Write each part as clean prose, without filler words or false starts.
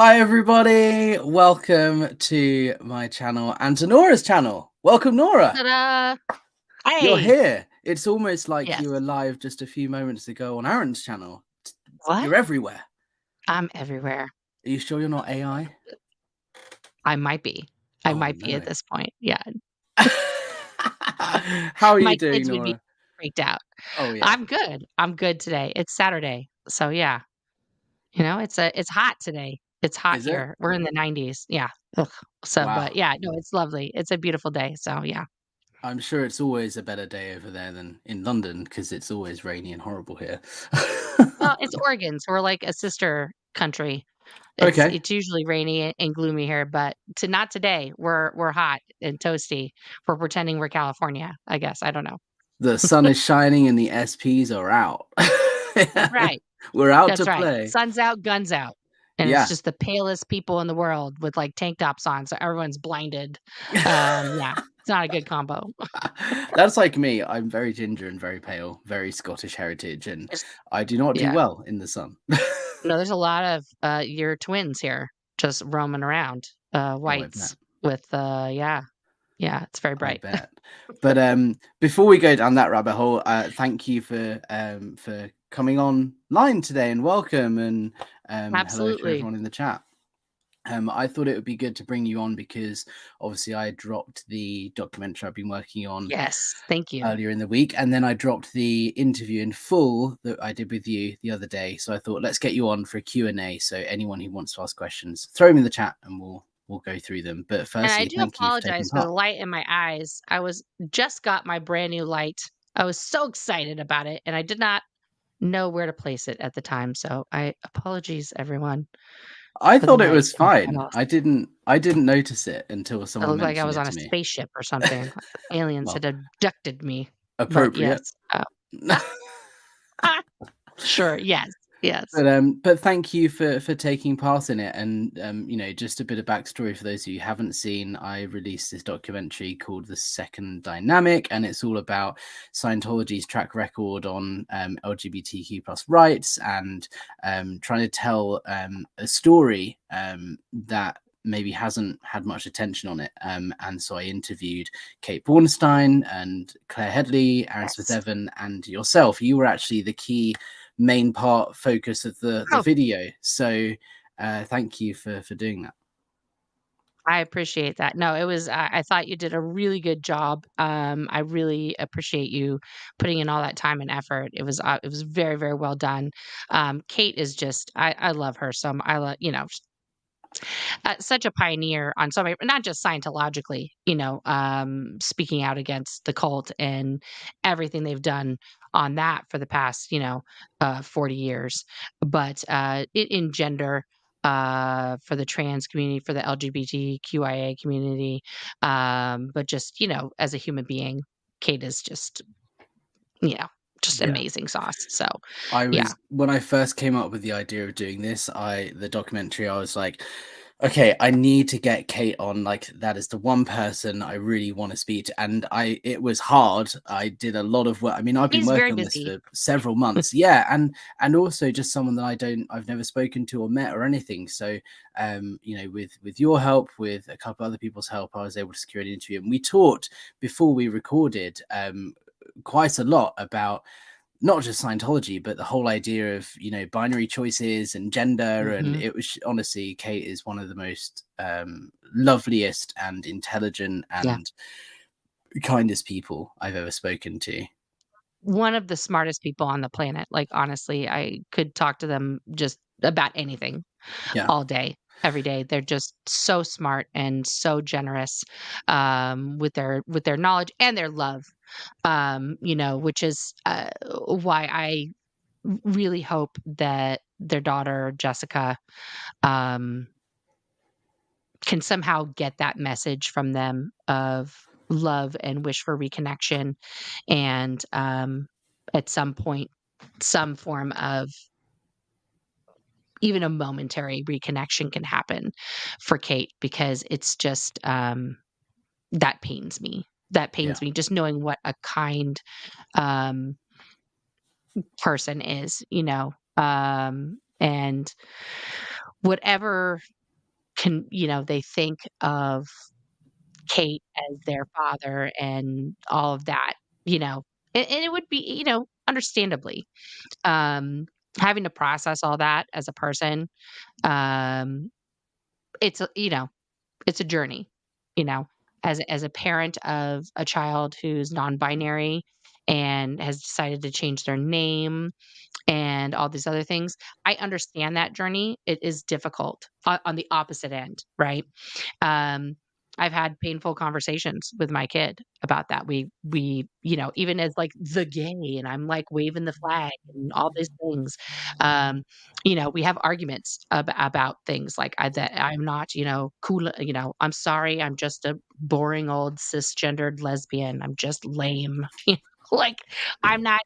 Hi everybody, welcome to my channel and to Nora's channel. Welcome Nora, Ta-da! you're Hey! here. It's almost like Yes. you were live just a few moments ago on Aaron's channel. What? You're everywhere. I'm everywhere. Are you sure you're not AI? I might be. I Oh might be at no. this point. Yeah. How are you My doing, kids would be Nora? freaked out. Oh yeah. I'm good. I'm good today. It's Saturday. So yeah. It's hot today. It's hot Is it? here. We're in the 90s. Yeah. Ugh. So, Wow. but yeah, no, it's lovely. It's a beautiful day. So yeah. I'm sure it's always a better day over there than in London because it's always rainy and horrible here. Well, it's Oregon, so we're like a sister country. It's Okay. it's usually rainy and gloomy here, but not today. We're hot and toasty. We're pretending we're California, I guess. I don't know. The sun is shining and the SPs are out. That's right. We're out to That's right. play. Sun's out, guns out. And it's Yeah. just the palest people in the world with like tank tops on, so everyone's blinded. Yeah, it's not a good combo. That's like me. I'm very ginger and very pale, very Scottish heritage, and It's, I do not do yeah. well in the sun. No, there's a lot of your twins here just roaming around, Oh, I bet. whites with yeah. Yeah, it's very I bright. bet. But before we go down that rabbit hole, thank you for coming online today and welcome and hello to Absolutely. everyone in the chat. I thought it would be good to bring you on because obviously I dropped the documentary I've been working on Yes, thank you. earlier in the week, and then I dropped the interview in full that I did with you the other day. So I thought let's get you on for a Q&A. So anyone who wants to ask questions, throw them in the chat and we'll go through them. But And I firstly, do thank you for taking apologize for the part. light in my eyes. I was just got my brand new light. I was so excited about it, and I did not know where to place it at the time. So I apologies, everyone, I for the thought it light was in my fine. eyes. I didn't notice it until It someone looked like I mentioned was it on to a me. spaceship or something. Aliens Well, had abducted me. But appropriate. yes, sure, yes, yes. But thank you for taking part in it. And just a bit of backstory for those of you who haven't seen, I released this documentary called The Second Dynamic, and it's all about Scientology's track record on LGBTQ plus rights and trying to tell a story that maybe hasn't had much attention on it. And so I interviewed Kate Bornstein and Claire Headley, Aaron Smith Yes. Evan, and yourself. You were actually the key main part focus of the Oh, video. So thank you for doing that. I appreciate that. No, it was I thought you did a really good job. I really appreciate you putting in all that time and effort. It was very, very well done. Kate is just I love her so I love, such a pioneer on so many, not just Scientologically, speaking out against the cult and everything they've done on that for the past, 40 years, but in gender, for the trans community, for the LGBTQIA community, but just, as a human being, Kate is just, you know, just Yeah. amazing sauce. So, I yeah. was when I first came up with the idea of doing this, the documentary, I was like, okay, I need to get Kate on. Like, that is the one person I really want to speak to. And it was hard. I did a lot of work. I mean, I've been He's very working on this busy. for several months. Yeah, and also just someone that I've never spoken to or met or anything. So with your help, with a couple other people's help, I was able to secure an interview. And we talked before we recorded quite a lot about not just Scientology, but the whole idea of, binary choices and gender. And Mhm. it was honestly, Kate is one of the most loveliest and intelligent Yeah. and kindest people I've ever spoken to. One of the smartest people on the planet. Like, honestly, I could talk to them just about anything Yeah. all day, every day. They're just so smart and so generous, with their knowledge and their love, which is, why I really hope that their daughter, Jessica, um, can somehow get that message from them of love and wish for reconnection and, at some point, some form of even a momentary reconnection can happen for Kate because it's just, that pains me. That Yeah. pains me just knowing what a kind, um, person is, and whatever they think of Kate as their father and all of that, and it would be, understandably, um, having to process all that as a person, um, it's it's a journey, you know, as a parent of a child who's non-binary and has decided to change their name and all these other things. I understand that journey. It is difficult on the opposite end, right? Um, I've had painful conversations with my kid about that. Even as like the gay, and I'm like waving the flag and all these things. We have arguments about things like that I'm not, cool. I'm sorry, I'm just a boring old cisgendered lesbian. I'm just lame. Like I'm not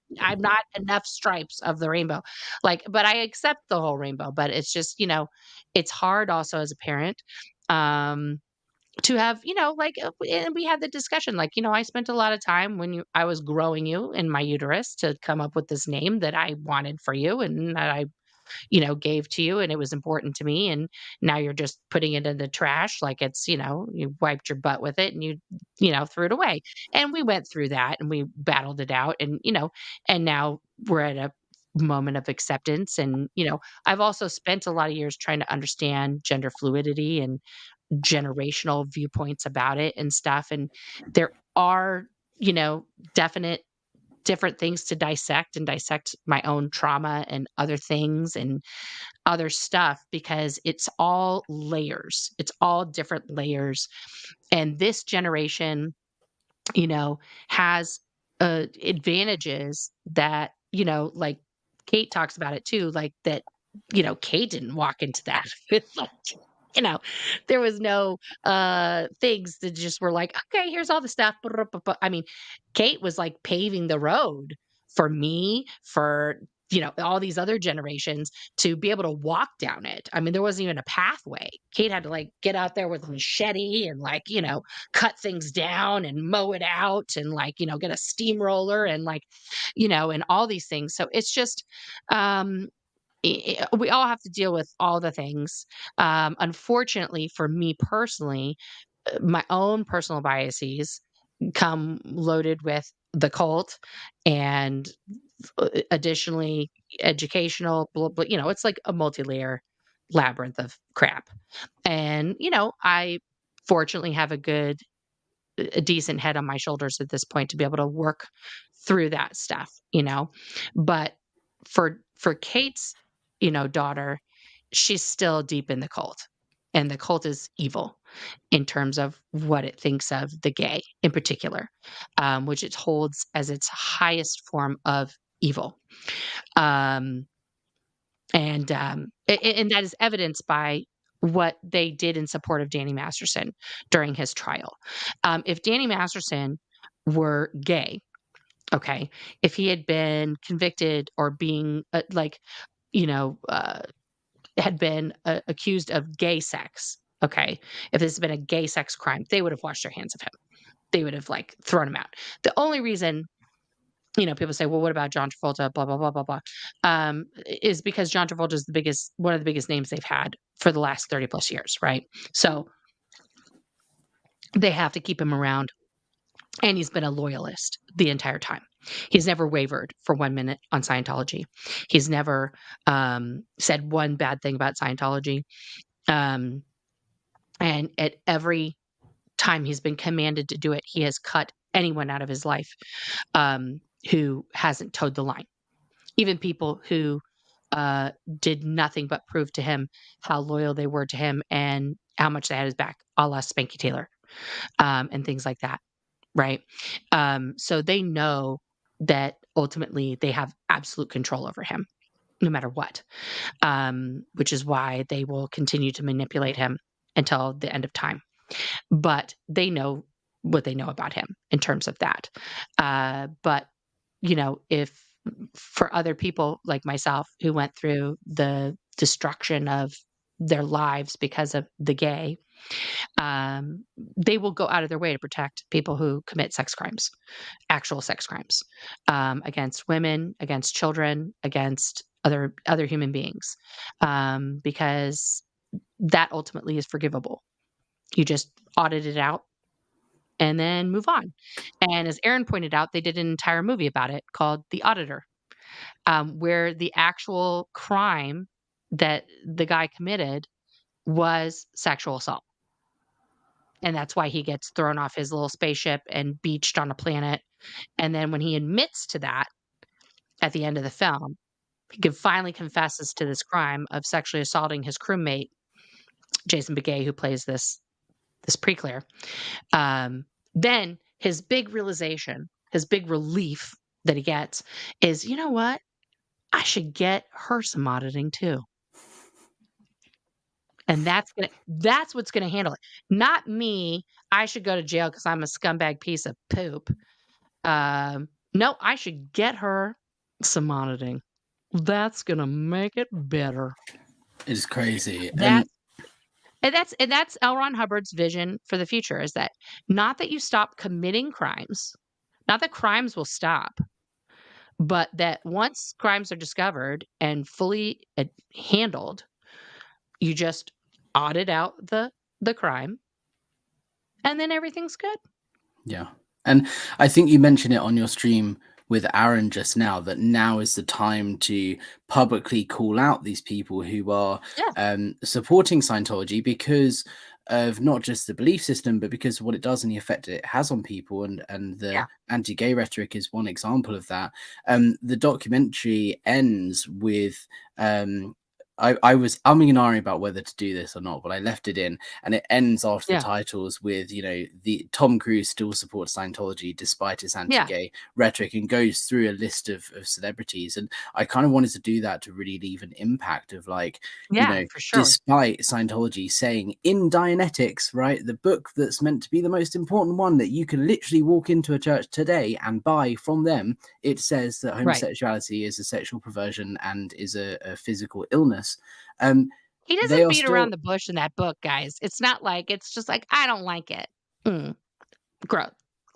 enough stripes of the rainbow. Like, but I accept the whole rainbow. But it's just, it's hard also as a parent. Um, to have, and we had the discussion, like, I spent a lot of time when I was growing you in my uterus to come up with this name that I wanted for you and that I gave to you and it was important to me. And now you're just putting it in the trash like it's, you wiped your butt with it and threw it away. And we went through that and we battled it out and now we're at a moment of acceptance. And, I've also spent a lot of years trying to understand gender fluidity and generational viewpoints about it and stuff. And there are, definite different things to dissect and dissect my own trauma and other things and other stuff because it's all layers. It's all different layers. And this generation, has advantages that, like Kate talks about it too, like that, Kate didn't walk into that with like, you know, there was no things that just were like, okay, here's all the stuff. I mean, Kate was like paving the road for me, for all these other generations to be able to walk down it. I mean, there wasn't even a pathway. Kate had to like get out there with a machete and like, cut things down and mow it out and like, get a steamroller and like, and all these things. So it's just, um, we all have to deal with all the things. Unfortunately, for me personally, my own personal biases come loaded with the cult and additionally educational, it's like a multi-layer labyrinth of crap. And, I fortunately have a decent head on my shoulders at this point to be able to work through that stuff, but for Kate's, daughter, she's still deep in the cult and the cult is evil in terms of what it thinks of the gay in particular, which it holds as its highest form of evil. Um, and that is evidenced by what they did in support of Danny Masterson during his trial. If Danny Masterson were gay, okay, if he had been convicted or being you know, uh, had been accused of gay sex, okay, if this had been a gay sex crime, they would have washed their hands of him. They would have like thrown him out. The only reason people say, "Well, what about John Travolta?" Blah blah blah blah blah. Is because John Travolta is one of the biggest names they've had for the last 30 plus years, right? So they have to keep him around, and he's been a loyalist the entire time. He's never wavered for 1 minute on Scientology. He's never said one bad thing about Scientology. Um, and at every time he's been commanded to do it, he has cut anyone out of his life who hasn't towed the line. Even people who did nothing but prove to him how loyal they were to him and how much they had his back, a la Spanky Taylor, and things like that, right? So they know that ultimately they have absolute control over him, no matter what, which is why they will continue to manipulate him until the end of time. But they know what they know about him in terms of that. But if for other people like myself who went through the destruction of their lives because of the gay, they will go out of their way to protect people who commit sex crimes, actual sex crimes, against women, against children, against other human beings, because that ultimately is forgivable. You just audit it out and then move on. And as Aaron pointed out, they did an entire movie about it called The Auditor, where the actual crime that the guy committed was sexual assault. And that's why he gets thrown off his little spaceship and beached on a planet. And then when he admits to that at the end of the film, he finally confesses to this crime of sexually assaulting his crewmate, Jason Begay, who plays this pre-clear. Then his big realization, his big relief that he gets is, you know what? I should get her some auditing too. And that's what's gonna handle it. Not me, I should go to jail because I'm a scumbag piece of poop. No, I should get her some auditing. That's gonna make it better. It's crazy. That's and that's L. Ron Hubbard's vision for the future, is that not that you stop committing crimes, not that crimes will stop, but that once crimes are discovered and fully handled, you just audit out the crime, and then everything's good. Yeah. And I think you mentioned it on your stream with Aaron just now, that now is the time to publicly call out these people who are Yeah, supporting Scientology, because of not just the belief system, but because of what it does and the effect it has on people. And the yeah, anti-gay rhetoric is one example of that. The documentary ends with I was umming and ahhing about whether to do this or not, but I left it in, and it ends after the yeah, titles with, the Tom Cruise still supports Scientology despite his yeah, anti-gay rhetoric, and goes through a list of celebrities. And I kind of wanted to do that to really leave an impact of, like, yeah, for sure. despite Scientology saying in Dianetics, right, the book that's meant to be the most important one that you can literally walk into a church today and buy from them, it says that Right. homosexuality is a sexual perversion and is a physical illness. Um, He they doesn't are beat around still the bush in that book, guys. It's not like it's just like, "I don't like it." Mm, gross.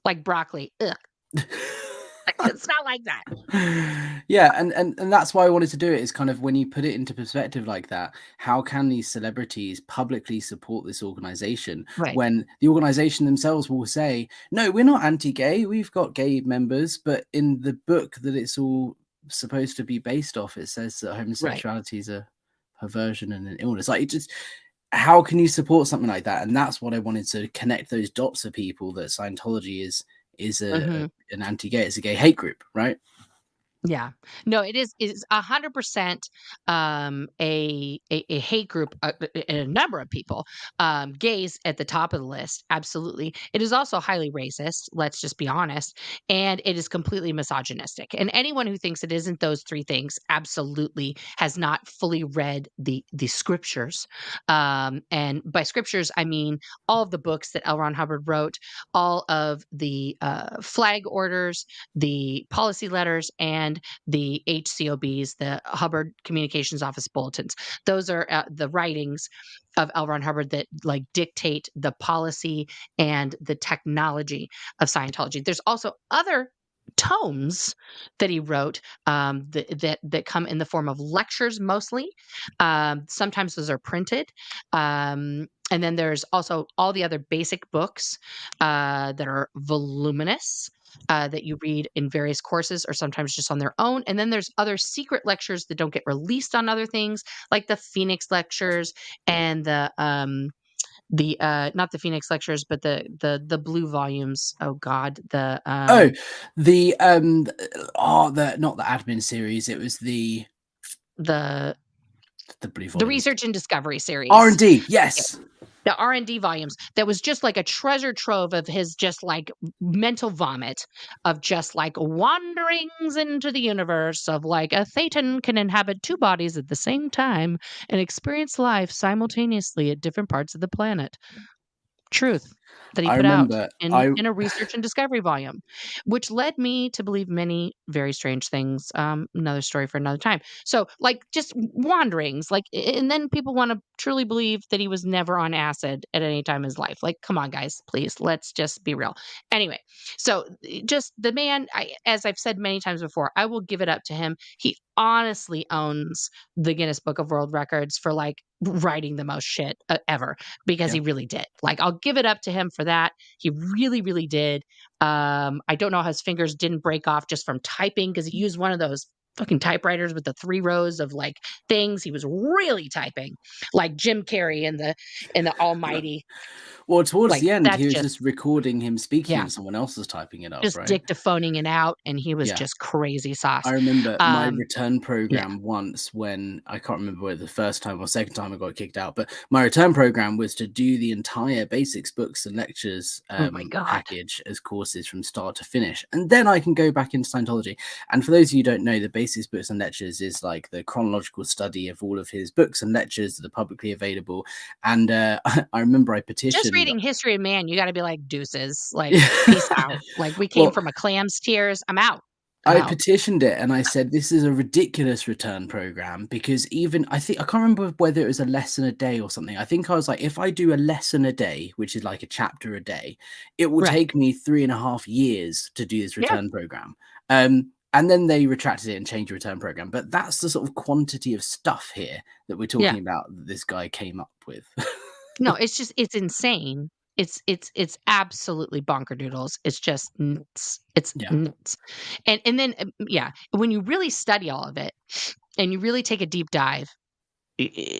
Like broccoli, ugh. It's not like that. yeah, and that's why I wanted to do it, is kind of, when you put it into perspective like that, how can these celebrities publicly support this organization Right, when the organization themselves will say, no, we're not anti-gay, we've got gay members, but in the book that it's all supposed to be based off, it says that right. homosexuality is a perversion and an illness. Like, it just, how can you support something like that? And that's what I wanted to connect those dots for people, that Scientology is Mhm. an anti-gay, it's a gay hate group, right? Yeah. No, it is 100%, a hate group, and a number of people, gays at the top of the list, absolutely. It is also highly racist, let's just be honest, and it is completely misogynistic. And anyone who thinks it isn't those 3 things absolutely has not fully read the scriptures. And by scriptures, I mean all of the books that L. Ron Hubbard wrote, all of the, flag orders, the policy letters, and the HCOBs, the Hubbard Communications Office Bulletins. Those are the writings of L. Ron Hubbard that like dictate the policy and the technology of Scientology. There's also other tomes that he wrote, that come in the form of lectures mostly. Sometimes those are printed. And then there's also all the other basic books, that are voluminous, that you read in various courses or sometimes just on their own. And then there's other secret lectures that don't get released on other things, like the Phoenix lectures and the not the Phoenix lectures, but the blue volumes. Oh God, Oh, the not the admin series, it was the the blue the volumes. research and discovery series. R&D, Yeah, yes. the R&D volumes, that was just like a treasure trove of his just like mental vomit of just like wanderings into the universe of like a Thetan can inhabit 2 bodies at the same time and experience life simultaneously at different parts of the planet. Truth. that he I put out remember in a research and discovery volume, which led me to believe many very strange things. Another story for another time. So, like, just wanderings, like, and then people want to truly believe that he was never on acid at any time in his life. Like, come on, guys, please, let's just be real. Anyway, so just the man, as I've said many times before, I will give it up to him. He honestly owns the Guinness Book of World Records for like writing the most shit ever, because yeah. he really did. Like, I'll give it up to him for that. He really, really did. I don't know how his fingers didn't break off just from typing, because he used one of those fucking typewriters with the 3 rows of like things. He was really typing like Jim Carrey in the Almighty. Well, towards Like, the end, that's he was just, just recording him speaking yeah, and someone else was typing it up, just right? dictaphoning it out, and he was Yeah. just crazy sauce. I remember my Um, return yeah. program once when I can't remember whether the first time or second time I got kicked out, but my return program was to do the entire basics books and lectures Oh my God. package as courses from start to finish. And then I can go back into Scientology. And for those of you who don't know, the basics books and lectures is like the chronological study of all of his books and lectures that are publicly available. And I remember I Just petitioned. reading History of Man, you gotta be like, "Deuces, like, peace out." Like, we came Well, from a clam's tears. I'm out. I'm I out. petitioned it and I said, this is a ridiculous return program because even I think I can't remember whether it was a lesson a day or something. I think I was like, if I do a lesson a day, which is like a chapter a day, it will Right. take me 3.5 years to do this Yeah. return program. And then they retracted it and changed the return program. But that's the sort of quantity of stuff here that we're Yeah. talking about that this guy came up with. No, it's insane. It's absolutely bonkerdoodles. It's just nuts. It's Yeah. nuts. And then, yeah, when you really study all of it and you really take a deep dive,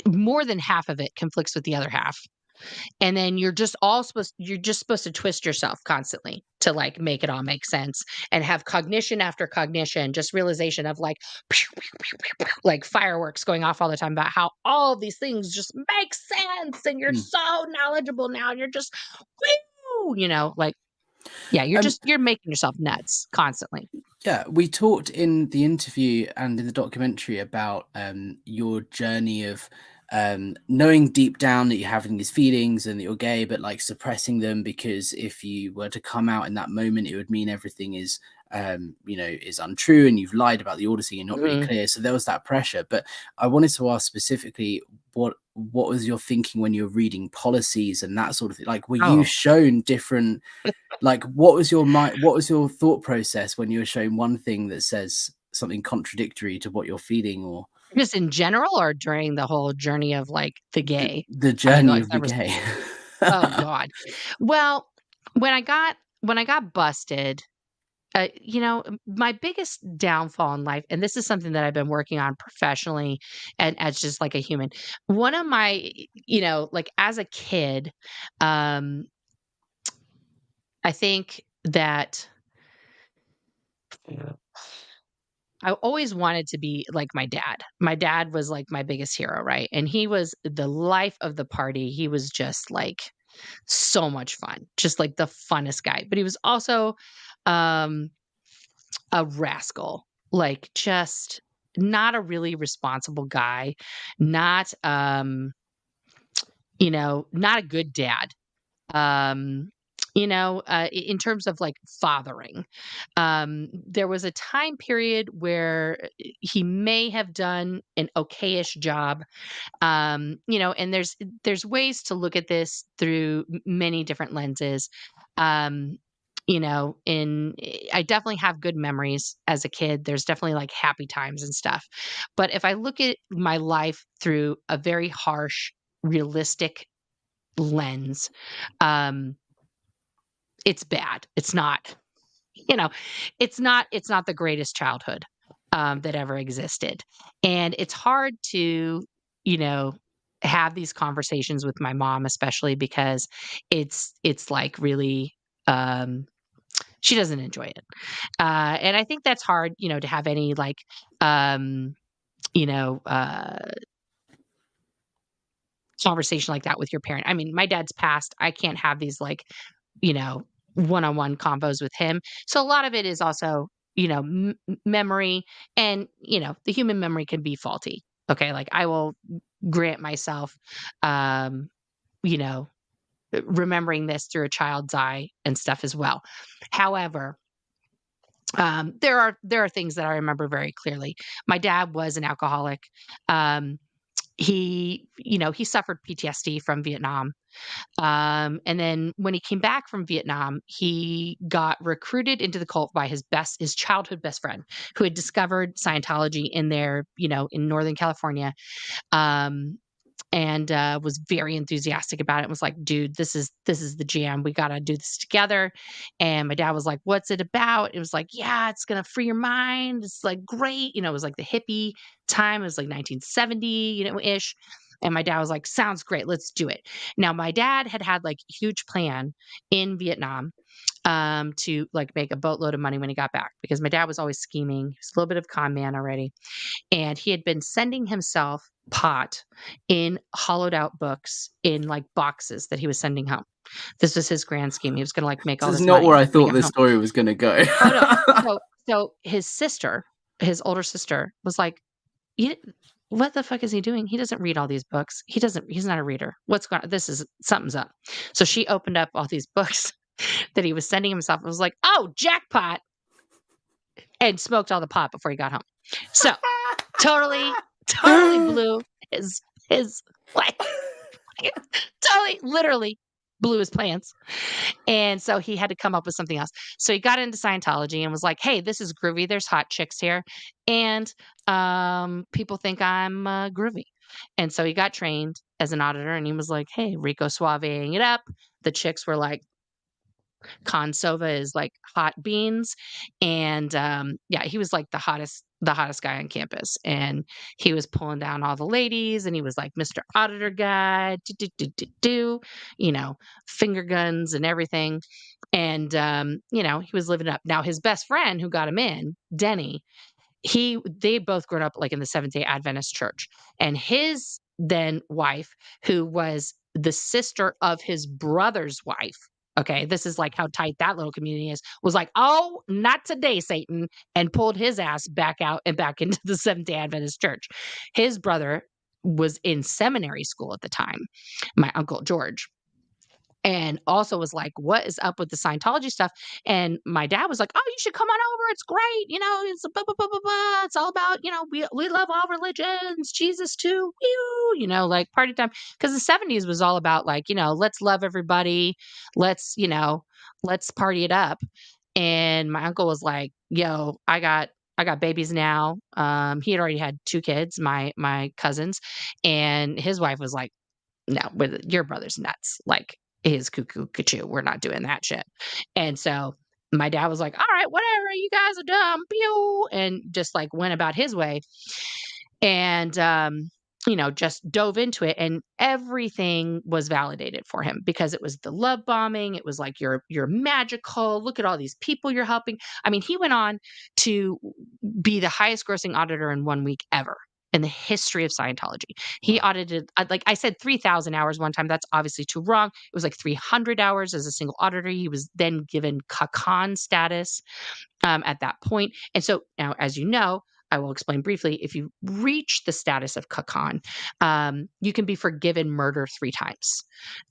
more than half of it conflicts with the other half. And then you're just supposed to twist yourself constantly to like make it all make sense, and have cognition after cognition, just realization of like pew, pew, pew, pew, pew, like fireworks going off all the time about how all of these things just make sense, and you're Mm. so knowledgeable now, and you're just woo, like, yeah, Um, you're making yourself nuts constantly. Yeah, we talked in the interview and in the documentary about your journey of knowing deep down that you're having these feelings and that you're gay, but like suppressing them because if you were to come out in that moment, it would mean everything is, is untrue and you've lied about the auditing and not really Mhm. clear. So there was that pressure. But I wanted to ask specifically what was your thinking when you were reading policies and that sort of thing? Like, were you Oh, shown different? Like, what was your mind? What was your thought process when you were shown one thing that says something contradictory to what you're feeling, or just in general, or during the whole journey of like the gay? the I mean, journey like, of the there was, gay? oh God. Well, when I got busted, my biggest downfall in life, and this is something that I've been working on professionally and as just like a human. One of my, like, as a kid, um, I think that I always wanted to be like my dad. My dad was like my biggest hero, right? And he was the life of the party. He was just like so much fun, just like the funnest guy. But he was also um a rascal, like, just not a really responsible guy, not, not a good dad, um, in terms of, like, fathering. There was a time period where he may have done an okayish job, and there's ways to look at this through many different lenses. um I definitely have good memories as a kid. There's definitely like happy times and stuff, but if I look at my life through a very harsh, realistic lens, um it's bad. It's not, you know it's not the greatest childhood that ever existed. And it's hard to, you know, have these conversations with my mom, especially because it's like really, um, she doesn't enjoy it. And I think that's hard, to have any like, um, you know, uh, conversation like that with your parent. I mean, my dad's passed. I can't have these like, one-on-one combos with him. So a lot of it is also, memory, and, the human memory can be faulty. Okay. Like, I will grant myself, um, you know, remembering this through a child's eye and stuff as well. However, there are things that I remember very clearly. My dad was an alcoholic. He suffered PTSD from Vietnam. And then when he came back from Vietnam, he got recruited into the cult by his childhood best friend, who had discovered Scientology in Northern California. Um, and was very enthusiastic about it. Was like, dude, this is the jam. We got to do this together. And my dad was like, what's it about? It was like, yeah, it's going to free your mind. It's like great. It was like the hippie time. It was like 1970, ish. And my dad was like, sounds great. Let's do it. Now, my dad had like a huge plan in Vietnam to like make a boatload of money when he got back, because my dad was always scheming. He was a little bit of a con man already. And he had been sending himself pot in hollowed out books in like boxes that he was sending home. This was his grand scheme. He was going to like make all This this is not money where I when he thought got this home. story was going to go. Oh no. So his older sister was like, what the fuck is he doing? He doesn't read all these books. He's not a reader. Something's up. So she opened up all these books that he was sending himself and was like, oh, jackpot. And smoked all the pot before he got home. So totally blew his like totally literally blew his plans. And so he had to come up with something else. So he got into Scientology and was like, hey, this is groovy. There's hot chicks here. And people think I'm groovy. And so he got trained as an auditor, and he was like, hey, Rico Suaveing it up. The chicks were like, Consova is like hot beans. And he was like the hottest guy on campus. And he was pulling down all the ladies, and he was like Mr. Auditor guy, finger guns and everything. And he was living up. Now his best friend who got him in, Denny, they both grew up like in the Seventh-day Adventist church. And his then wife, who was the sister of his brother's wife, okay, this is like how tight that little community is, was like, oh, not today, Satan, and pulled his ass back out and back into the Seventh-day Adventist church. His brother was in seminary school at the time, my uncle George. And also was like, what is up with the Scientology stuff? And my dad was like, oh, you should come on over. It's great. It's blah, blah, blah, blah, blah. It's all about, we love all religions, Jesus too. Like party time. Because the 70s was all about like, let's love everybody. Let's party it up. And my uncle was like, yo, I got babies now. He had already had 2 kids, my cousins. And his wife was like, no, with your brother's nuts. Like, is cuckoo cuckoo. We're not doing that shit. And so my dad was like, all right, whatever, you guys are dumb. Pew, and just like went about his way. And just dove into it, and everything was validated for him, because it was the love bombing. It was like, you're magical. Look at all these people you're helping. I mean, he went on to be the highest grossing auditor in 1 week ever in the history of Scientology. He audited, like I said, 3,000 hours one time. That's obviously too wrong. It was like 300 hours as a single auditor. He was then given Kakan status at that point. And so now, as you know, I will explain briefly. If you reach the status of Kakan, you can be forgiven murder 3 times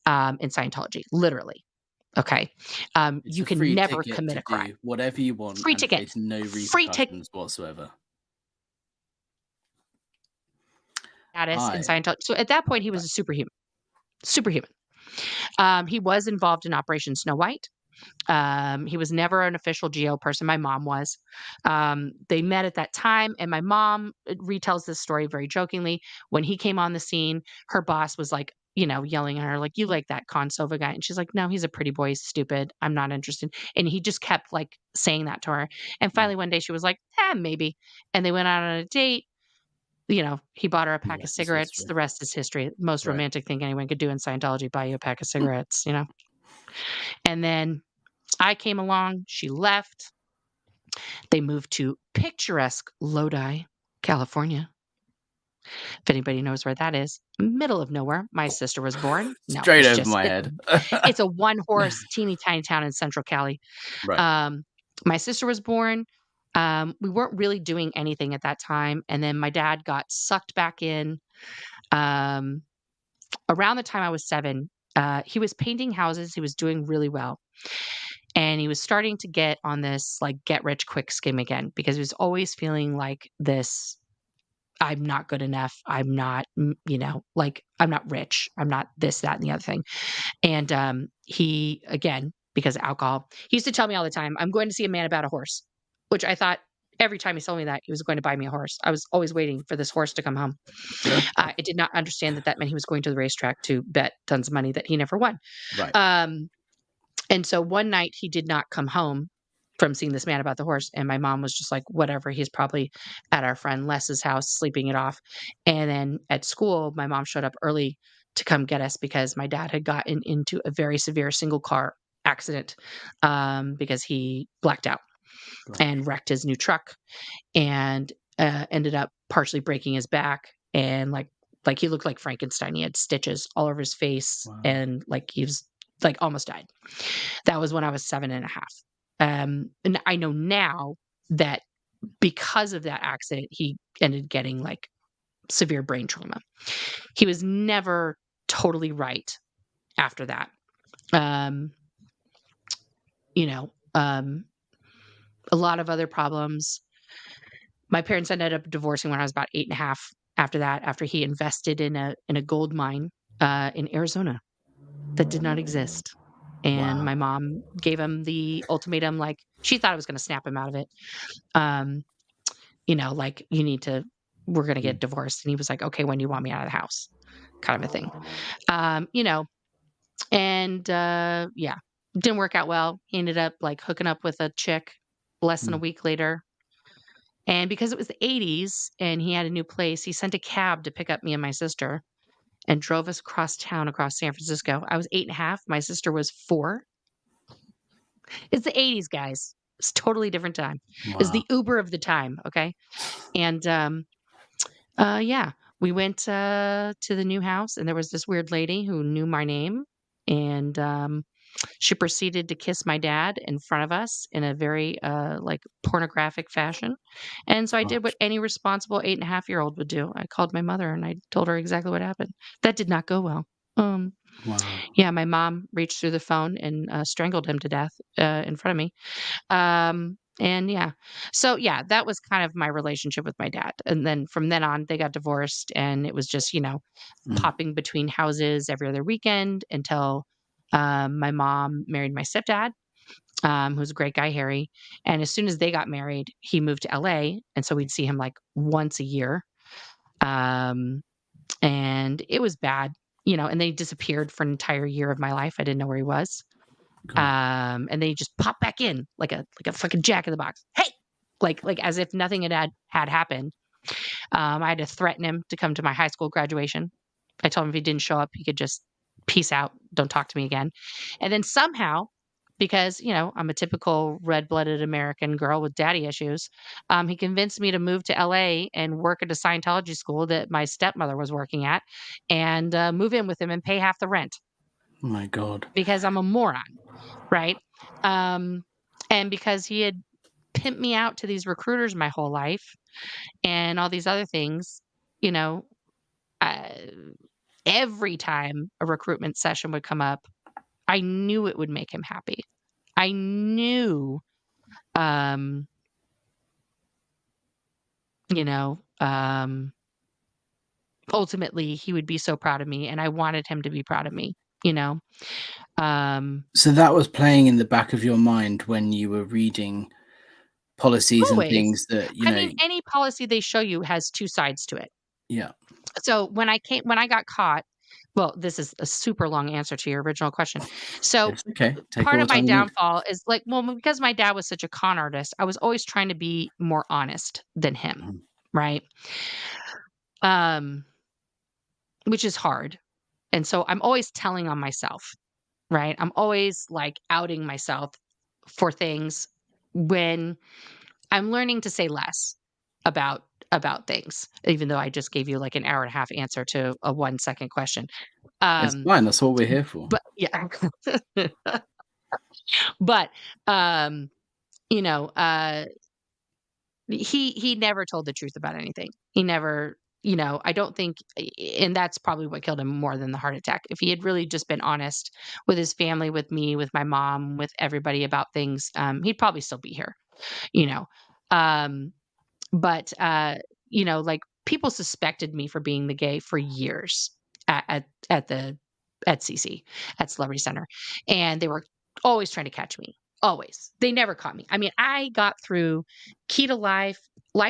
in Scientology, literally. Okay. You can never commit a crime. Do whatever you want. Free ticket. Face no Free repercussions whatsoever. Status in Scientology. So at that point, he was a superhuman. He was involved in Operation Snow White. He was never an official GO person. My mom was. They met at that time, and my mom retells this story very jokingly. When he came on the scene, her boss was like, yelling at her, like, you like that Consova guy? And she's like, no, he's a pretty boy. He's stupid. I'm not interested. And he just kept like saying that to her. And finally one day she was like, maybe. And they went out on a date. He bought her a pack of cigarettes. The rest is history. Most romantic thing anyone could do in Scientology, buy you a pack of cigarettes, And then I came along. She left. They moved to picturesque Lodi, California. If anybody knows where that is, middle of nowhere. My sister was born. Straight over my head. It's a 1-horse, teeny tiny town in Central Cali. Right. My sister was born. We weren't really doing anything at that time. And then my dad got sucked back in. Around the time I was 7, he was painting houses. He was doing really well. And he was starting to get on this like get rich quick scheme again because he was always feeling like this I'm not good enough. I'm not, like I'm not rich. I'm not this, that, and the other thing. And he, again, because of alcohol, he used to tell me all the time, I'm going to see a man about a horse, which I thought every time he told me that he was going to buy me a horse. I was always waiting for this horse to come home. Sure. I did not understand that that meant he was going to the racetrack to bet tons of money that he never won. Right. And so one night he did not come home from seeing this man about the horse. And my mom was just like, whatever, he's probably at our friend Les's house sleeping it off. And then at school, my mom showed up early to come get us because my dad had gotten into a very severe single car accident because he blacked out Right. and wrecked his new truck and ended up partially breaking his back. And like he looked like Frankenstein. He had stitches all over his face Wow. and like he was like almost died. That was when I was 7.5. And I know now that because of that accident, he ended getting like severe brain trauma. He was never totally right after that. Um, you know, um, a lot of other problems. My parents ended up divorcing when I was about 8.5. After that, after he invested in a gold mine in Arizona that did not exist. And Wow. my mom gave him the ultimatum, like she thought I was going to snap him out of it. Um, like we're going to get divorced. And he was like, okay, when do you want me out of the house? Kind of a thing. Um, you know, and yeah, didn't work out well. He ended up like hooking up with a chick less than a week later. And because it was the 80s and he had a new place, he sent a cab to pick up me and my sister and drove us across town, across San Francisco. I was 8.5. My sister was 4. It's the 80s, guys. It's a totally different time. It's Wow. the Uber of the time, okay? And, yeah, we went, to the new house, and there was this weird lady who knew my name, and, she proceeded to kiss my dad in front of us in a very, like, pornographic fashion, and so I did what Gosh. any responsible 8.5-year-old would do. I called my mother, and I told her exactly what happened. That did not go well. Wow. Yeah, my mom reached through the phone and, strangled him to death, in front of me. And yeah. So yeah, that was kind of my relationship with my dad. And then from then on, they got divorced and it was just, Mm. popping between houses every other weekend until my mom married my stepdad, who's a great guy, Harry. And as soon as they got married, he moved to LA. And so we'd see him like once a year. Um, and it was bad, and they disappeared for an entire year of my life. I didn't know where he was. God. And they just pop back in like a fucking jack in the box. Hey, like as if nothing had happened. I had to threaten him to come to my high school graduation. I told him if he didn't show up, he could just peace out. Don't talk to me again. And then somehow, because I'm a typical red-blooded American girl with daddy issues, he convinced me to move to LA and work at a Scientology school that my stepmother was working at, and move in with him and pay half the rent Oh my God. because I'm a moron. Right? And because he had pimped me out to these recruiters my whole life and all these other things, you know, uh, every time a recruitment session would come up, I knew it would make him happy. I knew, um, you know, um, ultimately he would be so proud of me and I wanted him to be proud of me, you know? Um, So that was playing in the back of your mind when you were reading policies and always. things that, I mean, any policy they show you has 2 sides to it. yeah, So when I got caught, well, this is a super long answer to your original question. So it's okay. Take part all of the my time you need. downfall is like, well, because my dad was such a con artist, I was always trying to be more honest than him, Mhm. right? Um, which is hard. And so I'm always telling on myself, right? I'm always like outing myself for things when I'm learning to say less about things, even though I just gave you like an hour and a half answer to a 1-second question. It's Um, fine. That's what we're here for. but yeah, but um, you know, he never told the truth about anything. He never, I don't think, and that's probably what killed him more than the heart attack. If he had really just been honest with his family, with me, with my mom, with everybody about things, he'd probably still be here, you know. Um, but like people suspected me for being the gay for years at the at CC, at Celebrity Center, and they were always trying to catch me. Always. They never caught me. I mean, I got through Key to life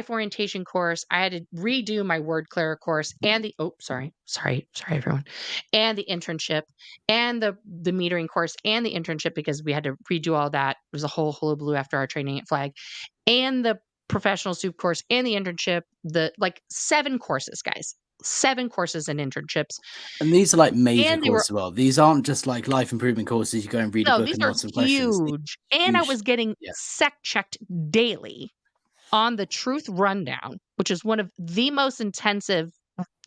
orientation course. I had to redo my word clearer course and the sorry everyone, and the internship and the metering course and the internship because we had to redo all that. It was a whole hullabaloo after our training at Flag, and the professional soup course and the internship. The like 7 courses, guys, 7 courses and internships, And these are like major and they were courses as well. These aren't just like life improvement courses. You go and read a no, book these and are ask some questions. These huge. And are I huge. was getting Yeah. sec checked daily on the Truth Rundown, which is one of the most intensive,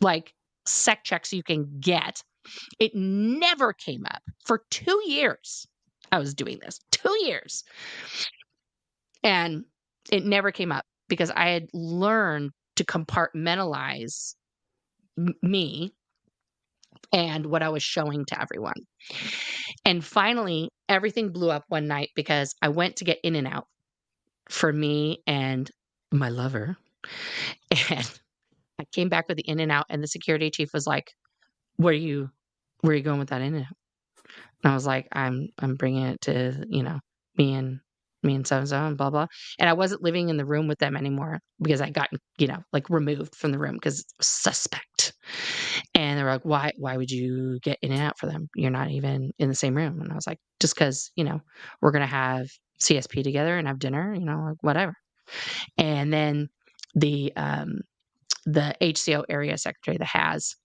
like, sec checks you can get. It never came up for 2 years. I was doing this 2 years, and it never came up because I had learned to compartmentalize me and what I was showing to everyone. And finally, everything blew up one night because I went to get in and out for me and my lover. And I came back with the in and out, and the security chief was like, where are you going with that in and out?" And I was like, I'm bringing it to, me and so and so and blah blah. And I wasn't living in the room with them anymore because I got, like removed from the room because suspect. And they were like, why would you get in and out for them? You're not even in the same room. And I was like, just because, we're gonna have CSP together and have dinner, like whatever. And then the the HCO area secretary that has,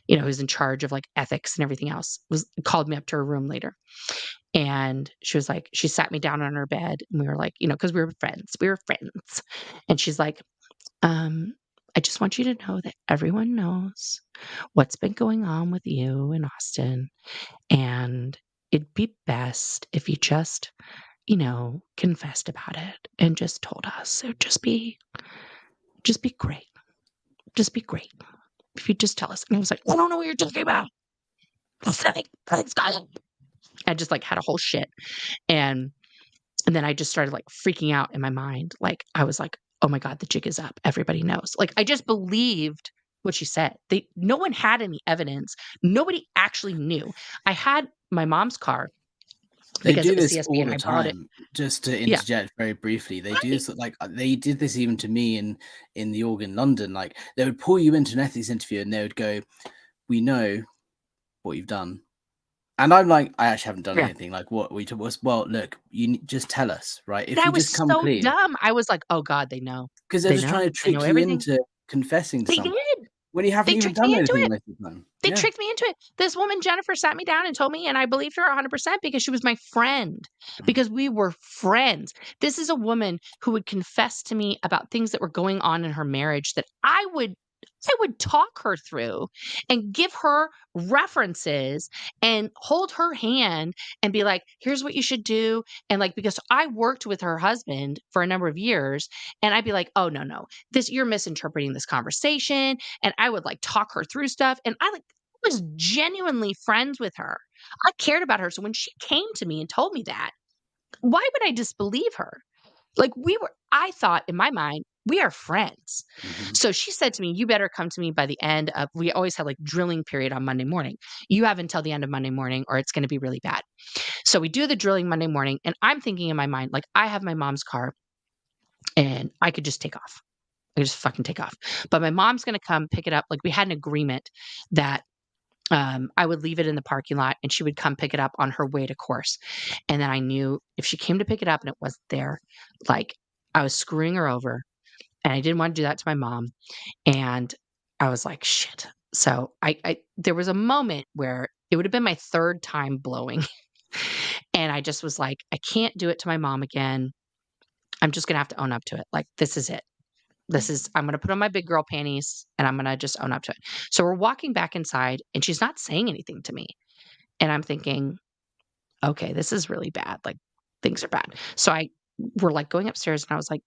who's in charge of like ethics and everything else, was called me up to her room later. And she was like, she sat me down on her bed and we were like, because we were friends. We were friends. And she's like, um, I just want you to know that everyone knows what's been going on with you and Austin. And it'd be best if you just, confessed about it and just told us. It would just be great. Just be great. If you just tell us. And I was like, I don't know what you're talking about. I just like had a whole shit. And then I just started like freaking out in my mind. Like I was like, oh my God, the jig is up. Everybody knows. Like I just believed what she said. No one had any evidence. Nobody actually knew. I had my mom's car They because do it was this CSP all and the I borrowed it. time. Just to Yeah. interject very briefly, they do Right. this like they did this even to me in the org in London. Like they would pull you into an ethics interview and they would go, "We know what you've done," and I'm like, "I actually haven't done Yeah. anything." Like what we told was, well, look, just tell us, right? And If I you was just come so clean, dumb. I was like, oh God, they know. because they're They just trying know. to They know trick you everything. into confessing to They something did. when you haven't They even tricked me done into anything it. most of the time. They Yeah. tricked me into it. This woman, Jennifer, sat me down and told me, and I believed her 100% because she was my friend, because we were friends. This is a woman who would confess to me about things that were going on in her marriage that I would talk her through and give her references and hold her hand and be like, here's what you should do. And like, because I worked with her husband for a number of years, and I'd be like, oh, no, you're misinterpreting this conversation. And I would like talk her through stuff. And I was genuinely friends with her. I cared about her. So when she came to me and told me that, why would I disbelieve her? Like I thought in my mind, we are friends. Mhm. So she said to me, you better come to me by the end of, we always had like drilling period on Monday morning. You have until the end of Monday morning or it's going to be really bad. So we do the drilling Monday morning. And I'm thinking in my mind, like I have my mom's car and I could just take off. I could just fucking take off. But my mom's going to come pick it up. Like we had an agreement that I would leave it in the parking lot and she would come pick it up on her way to course. And then I knew if she came to pick it up and it wasn't there, like I was screwing her over. And I didn't want to do that to my mom. And I was like, shit. So there was a moment where it would have been my 3rd time blowing. And I just was like, I can't do it to my mom again. I'm just going to have to own up to it. Like, this is it. I'm going to put on my big girl panties and I'm going to just own up to it. So we're walking back inside and she's not saying anything to me. And I'm thinking, okay, this is really bad. Like things are bad. So we're like going upstairs and I was like,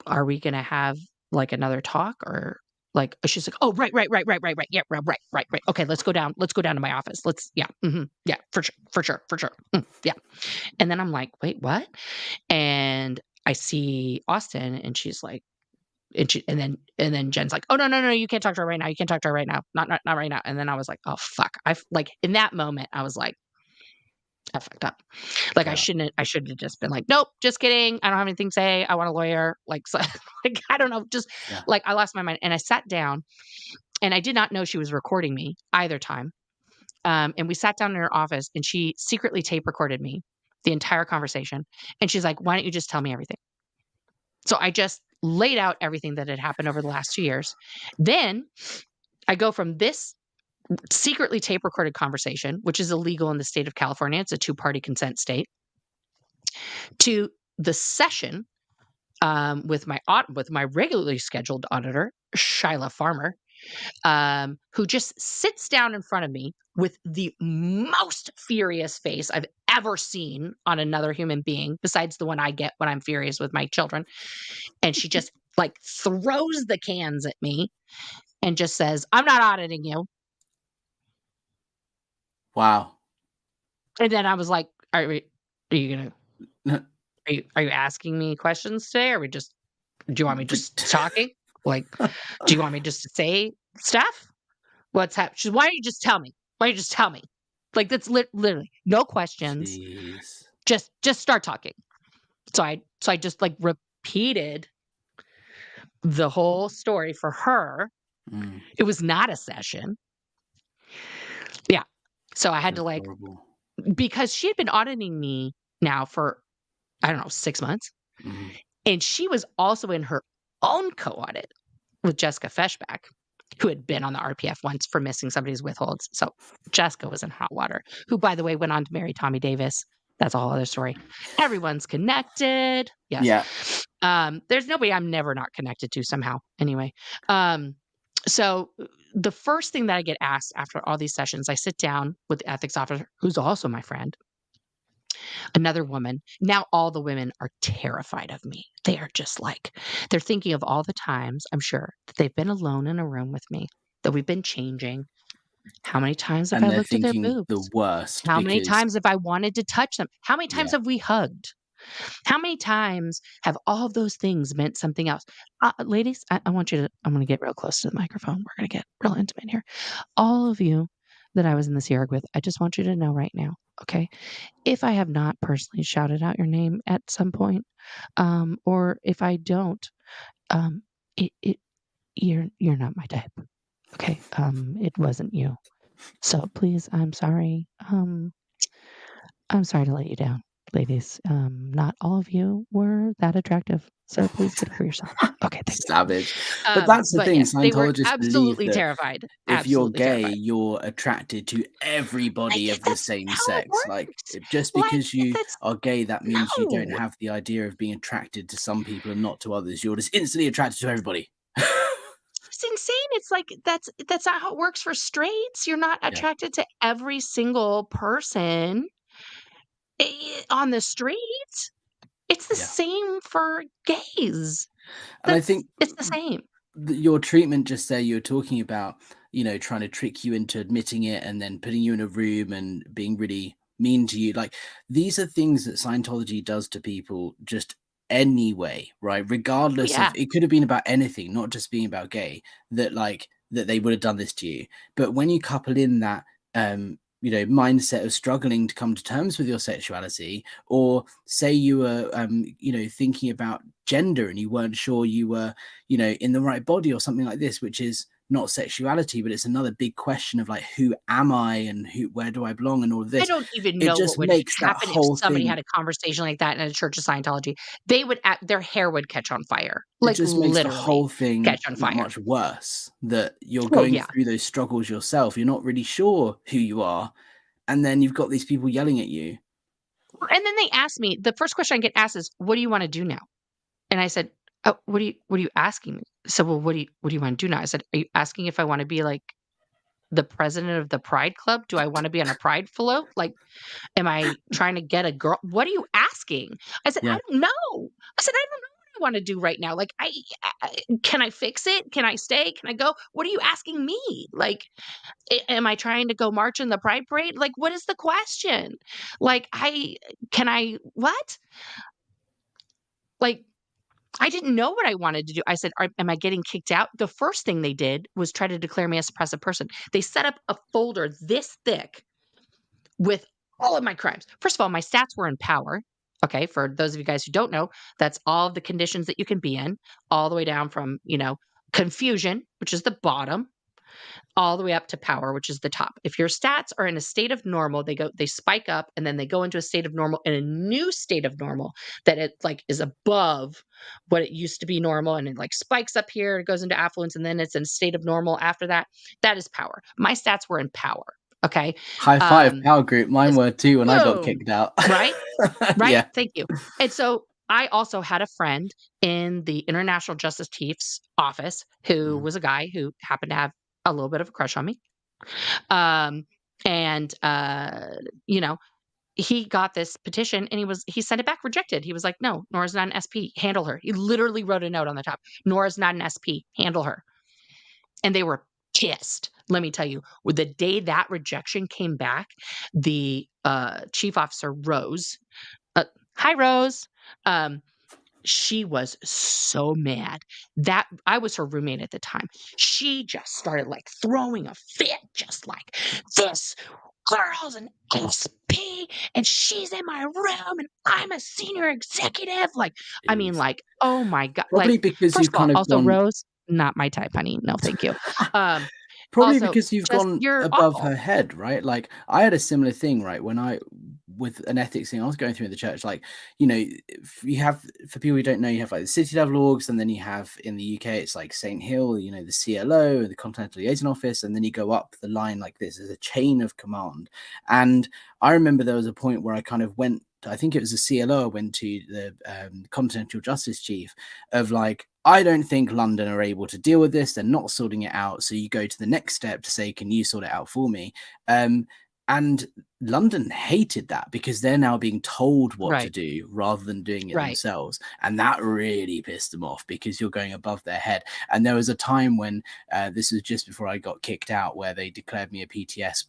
are we going to have like another talk or Like, she's like, "Oh, right. Yeah, right. Okay, let's go down to my office. Yeah, for sure. Yeah." And then I'm like, "Wait, what?" And I see Austin, and she's like, and then Jen's like, "Oh, no, you can't talk to her right now. You can't talk to her right now. Not right now." And then I was like, "Oh, fuck." Like, in that moment, I was like, "I fucked up." Like, Yeah. I should have just been like, "Nope, just kidding. I don't have anything to say. I want a lawyer." Like, so, like, I don't know, just Yeah. like, I lost my mind, and I sat down, and I did not know she was recording me either time. And we sat down in her office, and she secretly tape recorded me the entire conversation. And she's like, "Why don't you just tell me everything?" So I just laid out everything that had happened over the last 2 years. Then I go from this secretly tape recorded conversation, which is illegal in the state of California. It's a two-party consent state, to the session with my regularly scheduled auditor, Shyla Farmer, who just sits down in front of me with the most furious face I've ever seen on another human being, besides the one I get when I'm furious with my children. And she just like throws the cans at me and just says, "I'm not auditing you." Wow. And then I was like, are you gonna No, are you asking me questions today? Are we just do you want me but- just talking? Like, do you want me just to say stuff? What's happening? Why don't you just tell me? Why don't you just tell me? Like, that's literally no questions. Jeez. Just start talking. So I just like repeated the whole story for her. Mm, It was not a session. Yeah. So I had to that's like, horrible. because she had been auditing me now for, I don't know, 6 months. Mhm. And she was also in her own co-audit with Jessica Feshback, who had been on the RPF once for missing somebody's withholds. So Jessica was in hot water, who, by the way, went on to marry Tommy Davis. That's a whole other story. Everyone's connected. Yes. Yeah. There's nobody I'm never not connected to somehow. Anyway. So the first thing that I get asked after all these sessions, I sit down with the ethics officer, who's also my friend, another woman. Now all the women are terrified of me. They are just like, they're thinking of all the times, I'm sure, that they've been alone in a room with me, that we've been changing. How many times have And I they're looked at their thinking the boobs? worst How many because, times have I wanted to touch them? How many times yeah, have we hugged? How many times have all of those things meant something else? Ladies, I want you to, I'm going to get real close to the microphone. We're going to get real intimate here. All of you that I was in this Yarg with, I just want you to know right now, okay? If I have not personally shouted out your name at some point, or if I don't, um, it you're not my type. Okay. It wasn't you. So please, I'm sorry to let you down, ladies. Not all of you were that attractive. So please get over yourself. Okay, thank you. savage. But that's the But thing. yes, they were Scientologists believe absolutely that terrified. if you're Absolutely gay, terrified. you're attracted to everybody of the That's same how it sex. Like, works. just Like, because you that's are gay, that means you don't no. have the idea of being attracted to some people and not to others. You're just instantly attracted to everybody. It's insane. It's like that's not how it works for straights. You're not Yeah. attracted to every single person on the street. It's the Yeah. same for gays. And I think It's the same. your treatment just there, you were talking about, trying to trick you into admitting it and then putting you in a room and being really mean to you. Like, these are things that Scientology does to people just anyway, right? Oh Regardless of, yeah. it could have been about anything, not just being about gay, that they would have done this to you. But when you couple in that, mindset of struggling to come to terms with your sexuality, or say you were, thinking about gender and you weren't sure you were, in the right body or something like this, which is not sexuality, but it's another big question of like, who am I and where do I belong and all of I this. don't even It know what just would makes that happen if whole somebody thing, had a conversation like that in a Church of Scientology. They would their hair would catch on fire. it Like, just makes the literally whole thing catch on that fire. much worse, that you're Oh going yeah. through those struggles yourself. You're not really sure who you are. And then you've got these people yelling at you. And then they asked me, the first question I get asked is, "What do you want to do now?" And I said, "Oh, what are you asking me?" So, well, what do you want to do now? I said, "Are you asking if I want to be like the president of the Pride Club? Do I want to be on a Pride float? Like, am I trying to get a girl? What are you asking?" I said, "I Yeah. don't know." I said, "I don't know what want to do right now. Like, can I fix it? Can I stay? Can I go? What are you asking me? Like, am I trying to go march in the pride parade? Like, what is the question? Like, what? Like, I didn't know what I wanted to do. I said, am I getting kicked out? The first thing they did was try to declare me a suppressive person. They set up a folder this thick with all of my crimes. First of all, my stats were in power. Okay. For those of you guys who don't know, that's all of the conditions that you can be in, all the way down from, confusion, which is the bottom, all the way up to power, which is the top. If your stats are in a state of normal, they spike up, and then they go into a state of normal, and a new state of normal that it like is above what it used to be normal, and it like spikes up here, it goes into affluence, and then it's in a state of normal after that. That is power. My stats were in power. Okay. High five, power group. Mine were too when I got Boom. kicked out. Right? Right? Yeah. Thank you. And so I also had a friend in the International Justice Chief's office who was a guy who happened to have a little bit of a crush on me. And he got this petition and he sent it back rejected. He was like, no, Nora's not an SP. Handle her. He literally wrote a note on the top. Nora's not an SP. Handle her. And they were pissed. Let me tell you, with the day that rejection came back, the chief officer, Rose, hi, Rose. She was so mad that I was her roommate at the time. She just started like throwing a fit, just like, this girl's an SP and she's in my room and I'm a senior executive. Like, I mean, like, oh my God. Probably Like, because first you've of all, kind of also gone. Rose, not my type, honey. No, thank you. Probably Also, because you've just gone you're above awful. her head, right? Like I had a similar thing, right? With an ethics thing I was going through in the church, like, if you have, for people who don't know, you have like the city level orgs, and then you have in the UK, it's like St. Hill, the CLO, the Continental Liaison Office, and then you go up the line like this. There's a chain of command. And I remember there was a point where I kind of went, I think it was the CLO, I went to the Continental Justice Chief of like, I don't think London are able to deal with this. They're not sorting it out. So you go to the next step to say, can you sort it out for me? And London hated that because they're now being told what to Right. do rather than doing it Right. themselves. And that really pissed them off because you're going above their head. And there was a time when this was just before I got kicked out where they declared me a PTS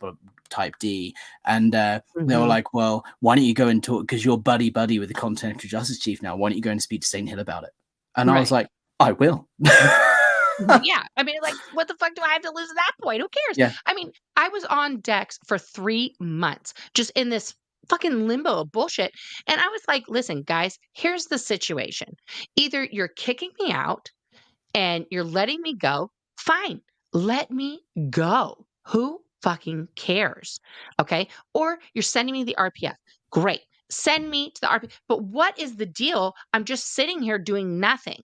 type D. And they were like, well, why don't you go and talk, because you're buddy with the Continental Justice Chief now. Why don't you go and speak to St. Hill about it? And I was like, I will. Yeah. I mean, like, what the fuck do I have to lose at that point? Who cares? Yeah. I mean, I was on decks for 3 months, just in this fucking limbo of bullshit. And I was like, listen, guys, here's the situation. Either you're kicking me out and you're letting me go. Fine. Let me go. Who fucking cares? Okay. Or you're sending me the RPF. Great. Send me to the RPF. But what is the deal? I'm just sitting here doing nothing.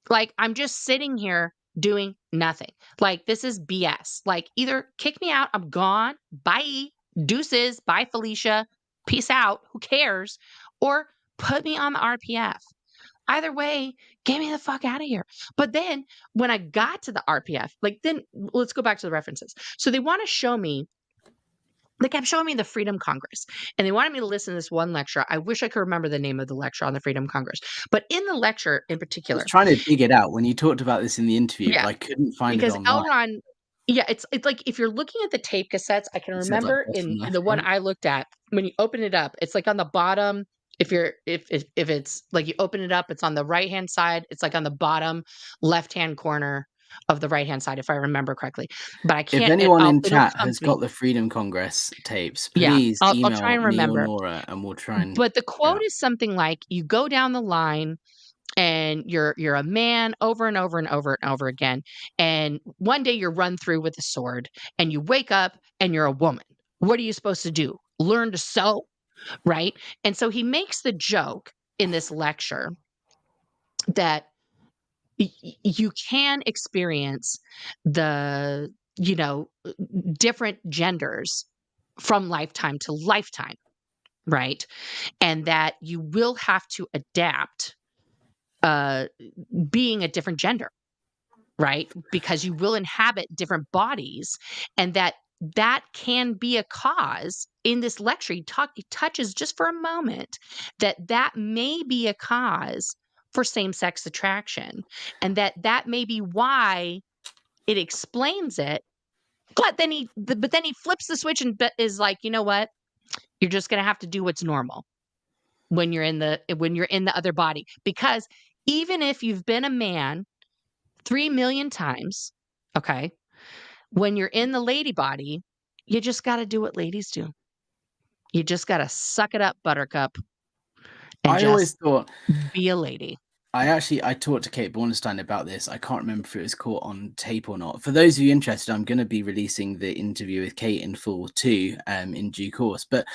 Like, I'm just sitting here doing nothing. Like, this is BS. Like, either kick me out, I'm gone, bye, deuces, bye, Felicia, peace out, who cares? Or put me on the RPF. Either way, get me the fuck out of here. But then when I got to the RPF, like, then let's go back to the references. So they want to show me, they kept showing me the Freedom Congress, and they wanted me to listen to this one lecture. I wish I could remember the name of the lecture on the Freedom Congress. But in the lecture in I particular, was trying to dig it out when you talked about this in the interview, but yeah, I couldn't find it because online. Elron, yeah, it's like if you're looking at the tape cassettes, I can It said like remember bottom in left, the one right? I looked at, when you open it up, it's like on the bottom. If it's like you open it up, it's on the right hand side. It's like on the bottom left hand corner of the right hand side, if I remember correctly. But I If can't. anyone in It'll chat come has to me. got the Freedom Congress tapes, Yeah, please I'll try email and me or remember. Nora and we'll try and But the figure it quote out. is something like, "You go down the line and you're a man over and over and over and over again, and one day you're run through with a sword, and you wake up and you're a woman. What are you supposed to do? Learn to sew?" Right? And so he makes the joke in this lecture that you can experience the, different genders from lifetime to lifetime, right? And that you will have to adapt uh being a different gender, right? Because you will inhabit different bodies, and that can be a cause. In this lecture, he touches just for a moment that may be a cause for same-sex attraction, and that may be why it explains it, but then he flips the switch and is like, "You know what? You're just gonna have to do what's normal when you're in the other body, because even if you've been a man 3,000,000 times, okay, when you're in the lady body, you just gotta do what ladies do. You just gotta suck it up, buttercup, and I always just thought be a lady." I talked to Kate Bornstein about this. I can't remember if it was caught on tape or not. For those of you interested, I'm going to be releasing the interview with Kate in full too, in due course. But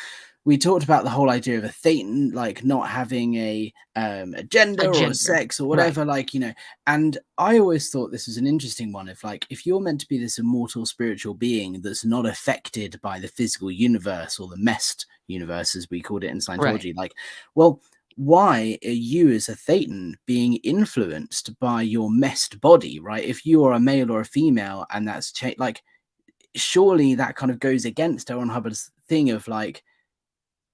we talked about the whole idea of a thetan, like not having a A gender or a gender. sex or Right, whatever, like, you know. And I always thought this was an interesting one. If like if you're meant to be this immortal spiritual being that's not affected by the physical universe or the messed universe, as we called it in right. Scientology, like, well, why are you as a thetan being influenced by your messed body, right? If you are a male or a female and that's like, surely that kind of goes against Aaron Hubbard's thing of like,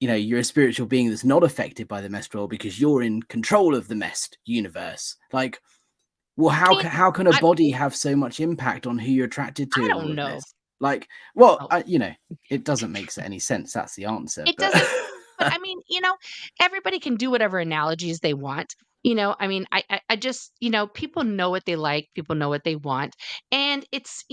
you know, you're a spiritual being that's not affected by the messed role because you're in control of the messed universe. Like, well, I mean, how can a I body have so much impact on who you're attracted I to and all don't of know. this? Like, well, Oh, you know, it doesn't make any sense. That's the answer, it but doesn't, but I mean, everybody can do whatever analogies they want. I mean, I just, people know what they like, people know what they want. And it's,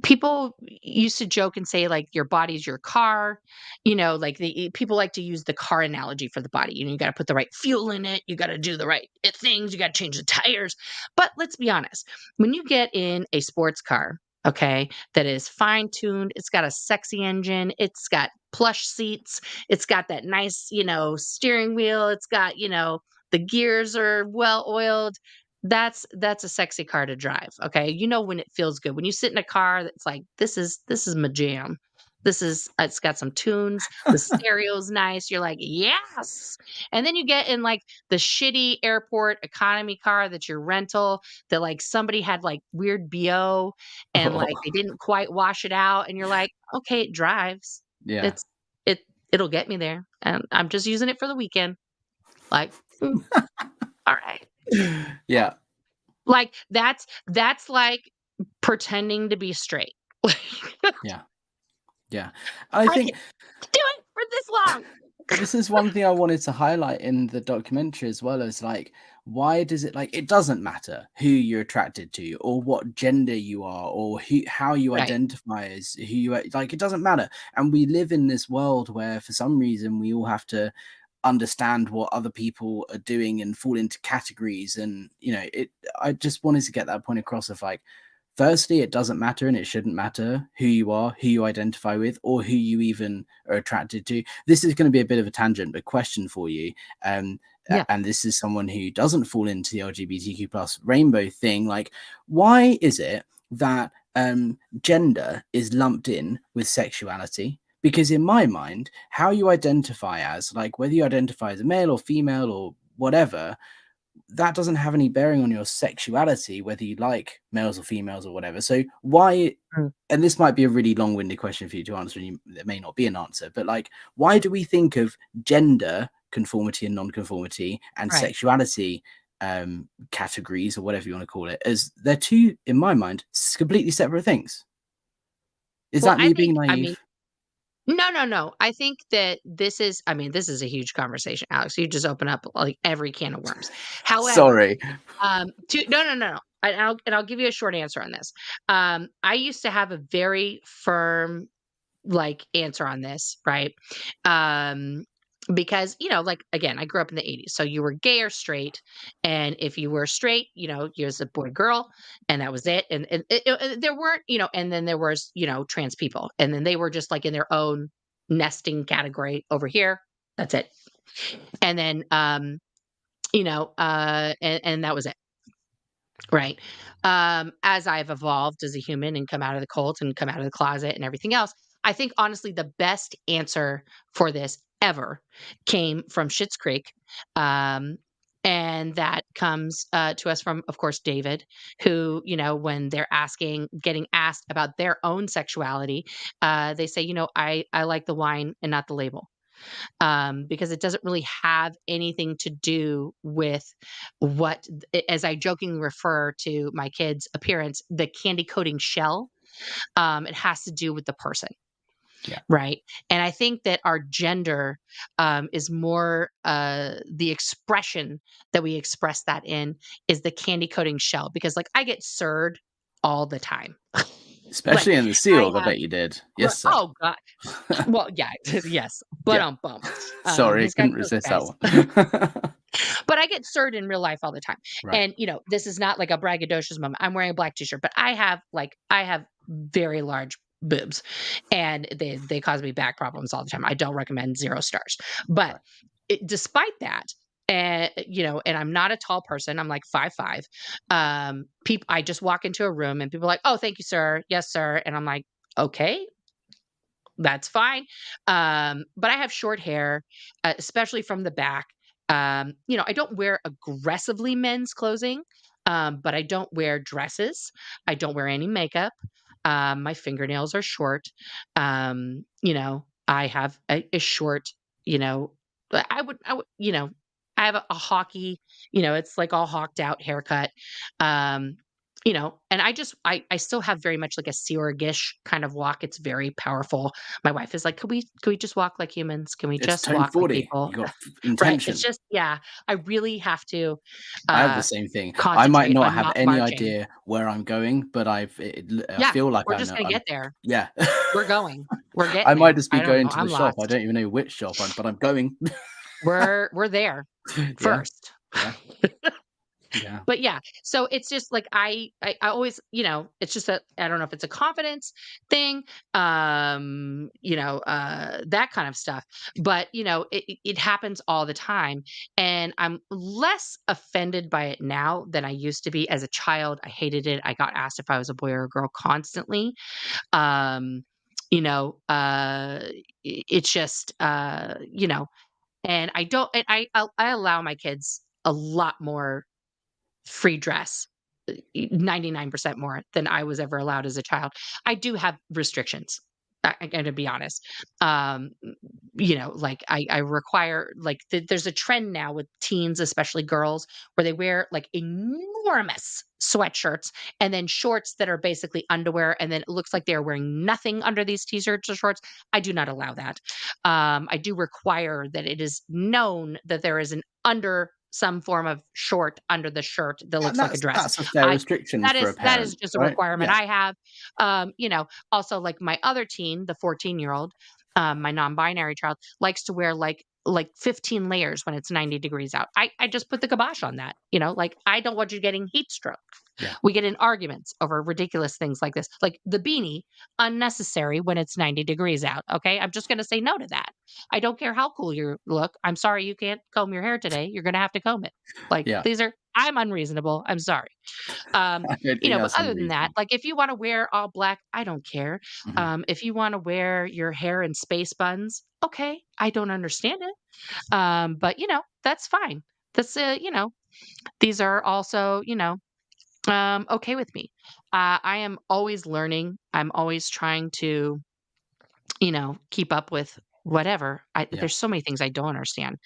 people used to joke and say, like, your body's your car, like people like to use the car analogy for the body. You got to put the right fuel in it, you got to do the right things, you got to change the tires. But let's be honest, when you get in a sports car, okay, that is fine tuned, it's got a sexy engine, it's got plush seats, it's got that nice, steering wheel, it's got, the gears are well oiled. That's a sexy car to drive, okay? When it feels good. When you sit in a car that's like, this is my jam. It's got some tunes, the stereo's nice. You're like, "Yes." And then you get in like the shitty airport economy car that's your rental, that like somebody had like weird BO and like they oh, didn't quite wash it out, and you're like, "Okay, it drives. yeah. It's it it'll get me there, and I'm just using it for the weekend." Like, "Mm, all right." Yeah. Like, that's like pretending to be straight. Yeah. Yeah. I I can think do it for this long. this is one thing I wanted to highlight in the documentary as well, as like, why does it, like, it doesn't matter who you're attracted to or what gender you are or how you Right. identify as who you are, like, it doesn't matter. And we live in this world where for some reason we all have to understand what other people are doing and fall into categories. And, you know, I just wanted to get that point across of like, firstly, it doesn't matter and it shouldn't matter who you are, who you identify with, or who you even are attracted to. This is going to be a bit of a tangent, but question for you. Um, Yeah. and this is someone who doesn't fall into the LGBTQ plus rainbow thing. Like, why is it that gender is lumped in with sexuality? Because in my mind, how you identify as, like, whether you identify as a male or female or whatever, that doesn't have any bearing on your sexuality, whether you like males or females or whatever. So why, Mm. and this might be a really long-winded question for you to answer, and there may not be an answer, but like, why do we think of gender conformity and non-conformity and Right. sexuality categories or whatever you want to call it as they're two, in my mind, completely separate things? Is Well, that me being naive? no, no, no. I think that this is a huge conversation, Alex. You just open up like every can of worms. However, Sorry. no, no, no, no. And I'll give you a short answer on this. I used to have a very firm like answer on this, right? Um, because like again, I grew up in the '80s, so you were gay or straight, and if you were straight, you was a boy girl, and that was it. And there weren't, and then there was trans people, and then they were just like in their own nesting category over here. That's it. And then and that was it. Right. As I've evolved as a human and come out of the cult and come out of the closet and everything else, I think honestly the best answer for this ever came from Schitt's Creek. Um, and that comes to us from, of course, David, who, when they're getting asked about their own sexuality, they say, I like the wine and not the label. because it doesn't really have anything to do with what, as I jokingly refer to my kids' appearance, the candy coating shell. It has to do with the person. Yeah. Right. And I think that our gender is more the expression that we express that in is the candy coating shell, because like I get sirred all the time. Like Especially in the I seals, I have, bet you did. Yes, sir. oh God. Well, yeah, yes, but Yeah. bump. Sorry, He's got couldn't those resist that guys. one. But I get sirred in real life all the time. Right. And, this is not like a braggadocious moment. I'm wearing a black t-shirt, but I have very large boobs, and they cause me back problems all the time. I don't recommend 0 stars. But Right. despite that, and I'm not a tall person. I'm like 5'5". People, I just walk into a room and people are like, "Oh, thank you, sir. Yes, sir." And I'm like, "Okay, that's fine." But I have short hair, especially from the back. I don't wear aggressively men's clothing, but I don't wear dresses. I don't wear any makeup. My fingernails are short. I have a short, but I have a hockey, it's like all hawked out haircut. Um, and I still have very much like a Seorgish kind of walk. It's very powerful. My wife is like, "Could we just walk like humans? Can we It's just tone walk like 40. people?" You got Right. It's intention. just, yeah, I really have to I have the uh same thing. I might concentrate not on have not any marching. idea where I'm going, but I Yeah, feel like we're I just know gonna I'm get there. yeah. We're going. We're I getting might there. just be I don't going know. to the I'm shop. I lost. don't even know which shop but I'm going. We're there Yeah, first. yeah, yeah. But yeah, so it's just like I always, it's just that I don't know if it's a confidence thing, that kind of stuff. But it happens all the time, and I'm less offended by it now than I used to be. As a child, I hated it. I got asked if I was a boy or a girl constantly. Um, you know, uh, it's just and I don't, and I allow my kids a lot more free dress, 99% more than I was ever allowed as a child. I do have restrictions. I got to be honest. Um, like I require, like there's a trend now with teens, especially girls, where they wear like enormous sweatshirts and then shorts that are basically underwear, and then it looks like they're wearing nothing under these t-shirts or shorts. I do not allow that. I do require that it is known that there is an under some form of short under the shirt that And looks like a dress. that's a fair I restriction that for a is parent, just a right? requirement Yeah. I have. Also like my other teen, the 14-year-old, my non-binary child likes to wear like 15 layers when it's 90 degrees out. I just put the kibosh on that. Like I don't want you getting heat stroke. Yeah. We get in arguments over ridiculous things like this. Like the beanie, unnecessary when it's 90 degrees out. Okay. I'm just going to say no to that. I don't care how cool you look. I'm sorry you can't comb your hair today. You're going to have to comb it. Like Yeah. I'm unreasonable. I'm sorry. I don't think But that's other than that, unreasonable. like if you want to wear all black, I don't care. Mhm. If you want to wear your hair in space buns, okay, I don't understand it. But that's fine. That's these are also okay with me. I am always learning. I'm always trying to keep up with whatever. Yeah. There's so many things I don't understand.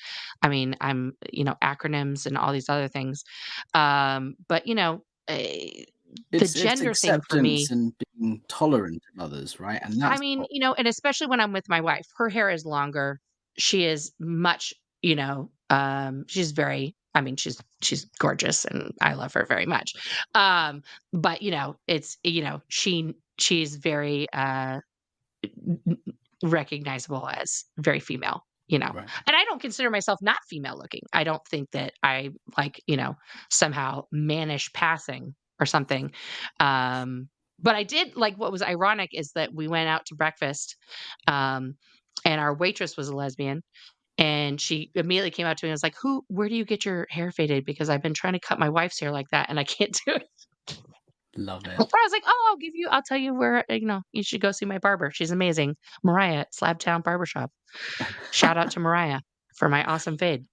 I mean, I'm acronyms and all these other things. But the It's gender thing for acceptance me, and being tolerant of others, right? And I that's mean, what and especially when I'm with my wife, her hair is longer. She is much, she's very, I mean, she's gorgeous and I love her very much. But it's, she's very recognizable as very female, right. and I don't consider myself not female looking. I don't think that I like, somehow mannish passing or something. Um, but I did like, what was ironic is that we went out to breakfast, um, and our waitress was a lesbian, and she immediately came out to me and was like, where do you get your hair faded? Because I've been trying to cut my wife's hair like that and I can't do it. Love I it. was like, "Oh, I'll tell you where, you should go see my barber. She's amazing. Mariah at Slabtown Barbershop. Shout out to Mariah for my awesome fade."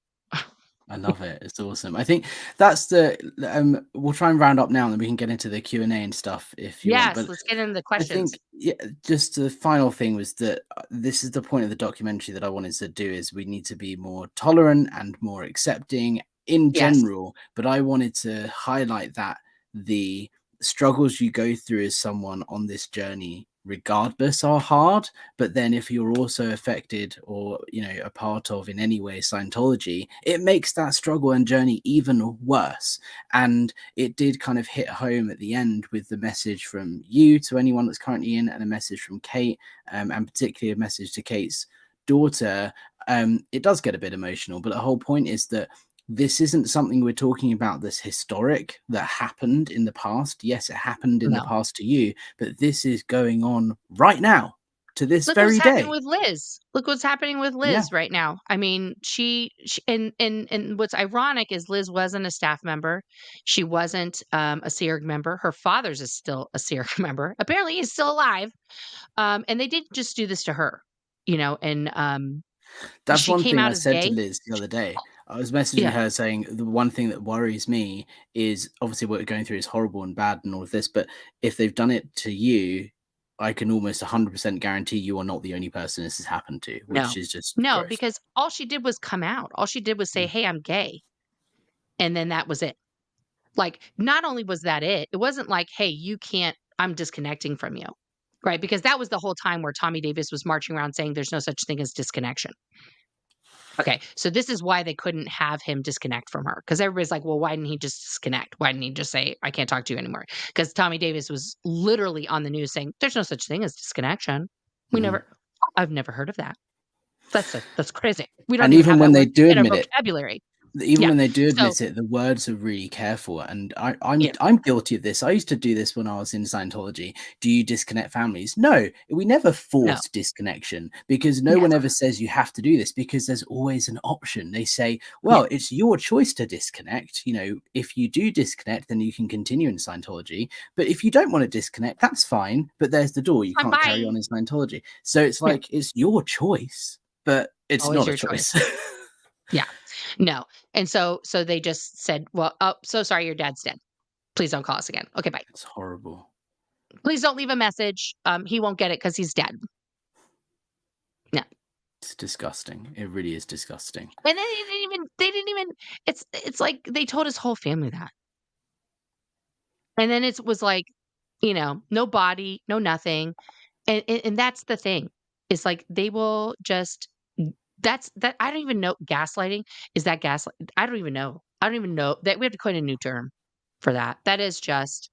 I love it. It's awesome. I think that's we'll try and round up now and then we can get into the Q&A and stuff if you want. Yes, But let's get into the I questions. think, yeah, just the final thing was that this is the point of the documentary that I wanted to do is we need to be more tolerant and more accepting in Yes. general. But I wanted to highlight that the struggles you go through as someone on this journey, regardless, are hard. But then if you're also affected or, a part of in any way Scientology, it makes that struggle and journey even worse. And it did kind of hit home at the end with the message from you to anyone that's currently in, and a message from Kate, and particularly a message to Kate's daughter. It does get a bit emotional, but the whole point is that this isn't something we're talking about that's historic, that happened in the past. Yes, it happened in the No. past to you, but this is going on right now, to this Look what's very happening day. with Liz. Look what's happening with Yeah. Liz right now. I mean, she and what's ironic is Liz wasn't a staff member. She wasn't a SEERG member. Her father's is still a SEERG member. Apparently, he's still alive. And they didn't just do this to her, and That's she one came thing out I as said to gay. Liz the other day. I was messaging Yeah, her saying the one thing that worries me is obviously what we're going through is horrible and bad and all of this, but if they've done it to you, I can almost 100% guarantee you are not the only person this has happened to, which no, is just no, gross. because all she did was come out. All she did was say, Mm, "Hey, I'm gay," and then that was it. Like, not only was that it wasn't like, "Hey, you can't I'm disconnecting from you." Right? Because that was the whole time where Tommy Davis was marching around saying there's no such thing as disconnection. Okay, so this is why they couldn't have him disconnect from her, because everybody's like, "Well, why didn't he just disconnect? Why didn't he just say, 'I can't talk to you anymore?'" Because Tommy Davis was literally on the news saying, "There's no such thing as disconnection. We mhm. never I've never heard of that. That's crazy. We don't And even even have when that they word do in our admit it, vocabulary." even Yeah. when they do So, admit it, the words are really careful. And I'm yeah, I'm guilty of this. I used to do this when I was in Scientology. Do you disconnect families? No, we never no, force disconnection, because no one never. ever says you have to do this, because there's always an option. They say, Yeah, well, it's your choice to disconnect. If you do disconnect, then you can continue in Scientology. But if you don't want to disconnect, that's fine. But there's the door. You fine, can't carry on bye. in Scientology. So it's Yeah, like it's your choice, but it's always not a your choice. choice. Yeah. No. And so they just said, "Well, oh, so sorry your dad's dead. Please don't call us again. Okay, bye. It's horrible. Please don't leave a message. He won't get it because he's dead." No. It's disgusting. It really is disgusting. And then they didn't even it's like they told his whole family that. And then it was like, no body, no nothing. And that's the thing. It's like they will just that's that I don't even know gaslighting. Is that gaslight? I don't even know. I don't even know that we have to coin a new term for that. That is just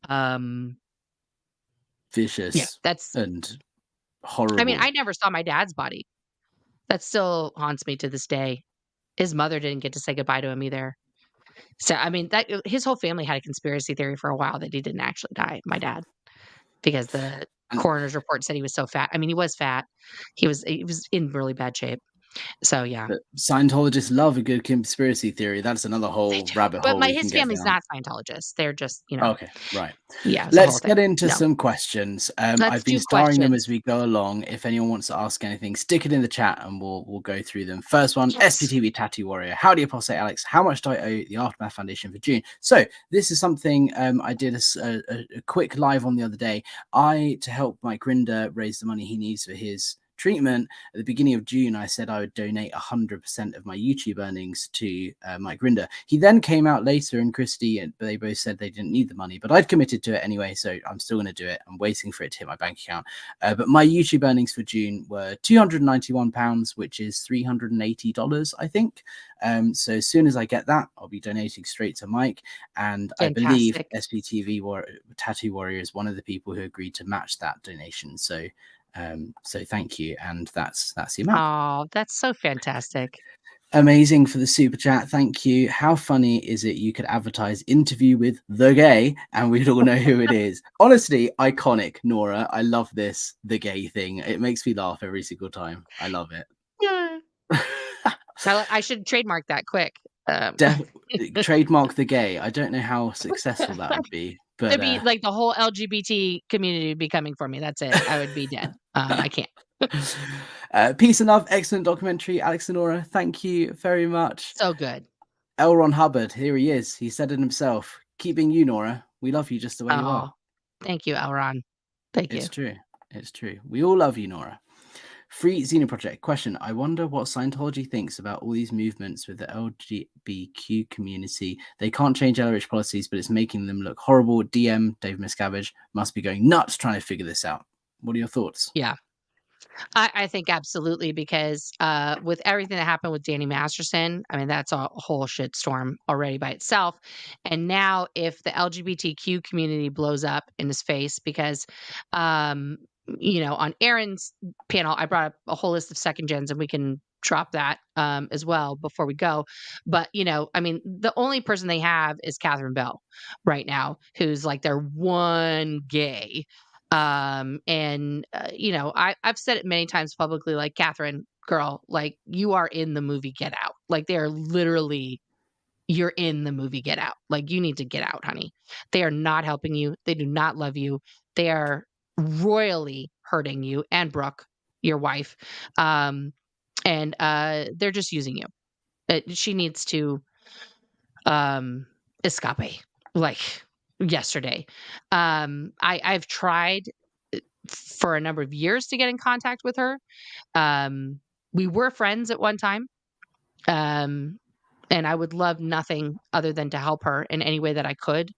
um yeah, Vicious that's and I mean, I horrible. never saw my dad's body. That still haunts me to this day. His mother didn't get to say goodbye to him either. So, I mean, that his whole family had a conspiracy theory for a while that he didn't actually die, my dad, because the And coroner's report said he was so fat. I mean, he was fat. He was in really bad shape. So, yeah, but Scientologists love a good conspiracy theory. That's another they whole do. rabbit But hole we can his get family's down. not Scientologists. They're just, Okay, right. yeah, it's a whole Let's get thing. into No. some questions. Let's I've been do starring them as questions. we go along. If anyone wants to ask anything, stick it in the chat and we'll go through them. First one, Yes. SPTV Tattoo Warrior. Howdy, Apostate Alex. How much do I owe the Aftermath Foundation for June? So this is something I did a quick live on the other day. To help Mike Grinder raise the money he needs for his treatment at the beginning of June, I said I would donate 100% of my YouTube earnings to Mike Grinder. He then came out later, and Christy, and they both said they didn't need the money, but I'd committed to it anyway, so I'm still going to do it. I'm waiting for it to hit my bank account. But my YouTube earnings for June were £291, which is $380, I think. So as soon as I get that, I'll be donating straight to Mike. And I believe Fantastic. Tattoo Warrior is one of the people who agreed to match that donation. So thank you, and that's the amount. Oh, that's so fantastic. Amazing for the super chat, thank you. How funny is it you could advertise interview with the gay and we'd all know who it is? Honestly, iconic, Nora. I love this the gay thing. It makes me laugh every single time. I love it. Yeah. I should trademark that quick. Um, Def- Trademark the gay. I don't know how successful that would be, but It'd be like the whole LGBT community would be coming for me. That's it. I would be dead. I can't. Peace and love. Excellent documentary, Alex and Nora. Thank you very much. So good. L. Ron Hubbard, here he is. He said it himself. Keep being you, Nora. We love you just the way you are. Thank you, Elron. Thank you. It's true. It's true. We all love you, Nora. Free Xena Project. Question. I wonder what Scientology thinks about all these movements with the LGBTQ community. They can't change LRH policies, but it's making them look horrible. DM, Dave Miscavige, must be going nuts trying to figure this out. What are your thoughts? Yeah. I think absolutely, because with everything that happened with Danny Masterson, I mean, that's a whole shitstorm already by itself. And now if the LGBTQ community blows up in his face, because, on Aaron's panel, I brought up a whole list of second gens, and we can drop that as well before we go. But, I mean, the only person they have is Catherine Bell right now, who's like their one gay. I've said it many times publicly, like, Catherine, girl, like, you are in the movie Get Out. Like, they are literally, you're in the movie Get Out. Like, you need to get out, honey. They are not helping you. They do not love you. They are royally hurting you and Brooke, your wife. They're just using you. She needs to escape, like, yesterday. I've tried for a number of years to get in contact with her. We were friends at one time. And I would love nothing other than to help her in any way that I could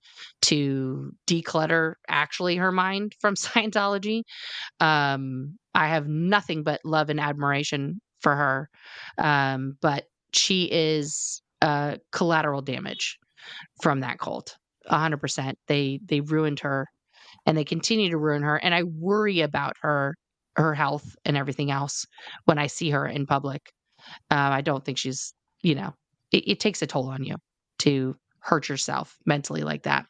to declutter actually her mind from Scientology. I have nothing but love and admiration for her. But she is collateral damage from that cult. 100%. They ruined her, and they continue to ruin her. And I worry about her health and everything else when I see her in public. I don't think she's, it takes a toll on you to hurt yourself mentally like that.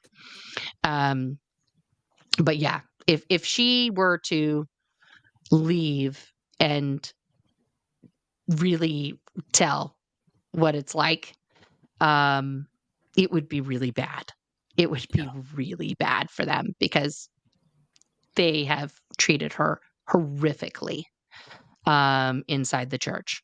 But yeah, if she were to leave and really tell what it's like, it would be really bad. It would be really bad for them, because they have treated her horrifically inside the church.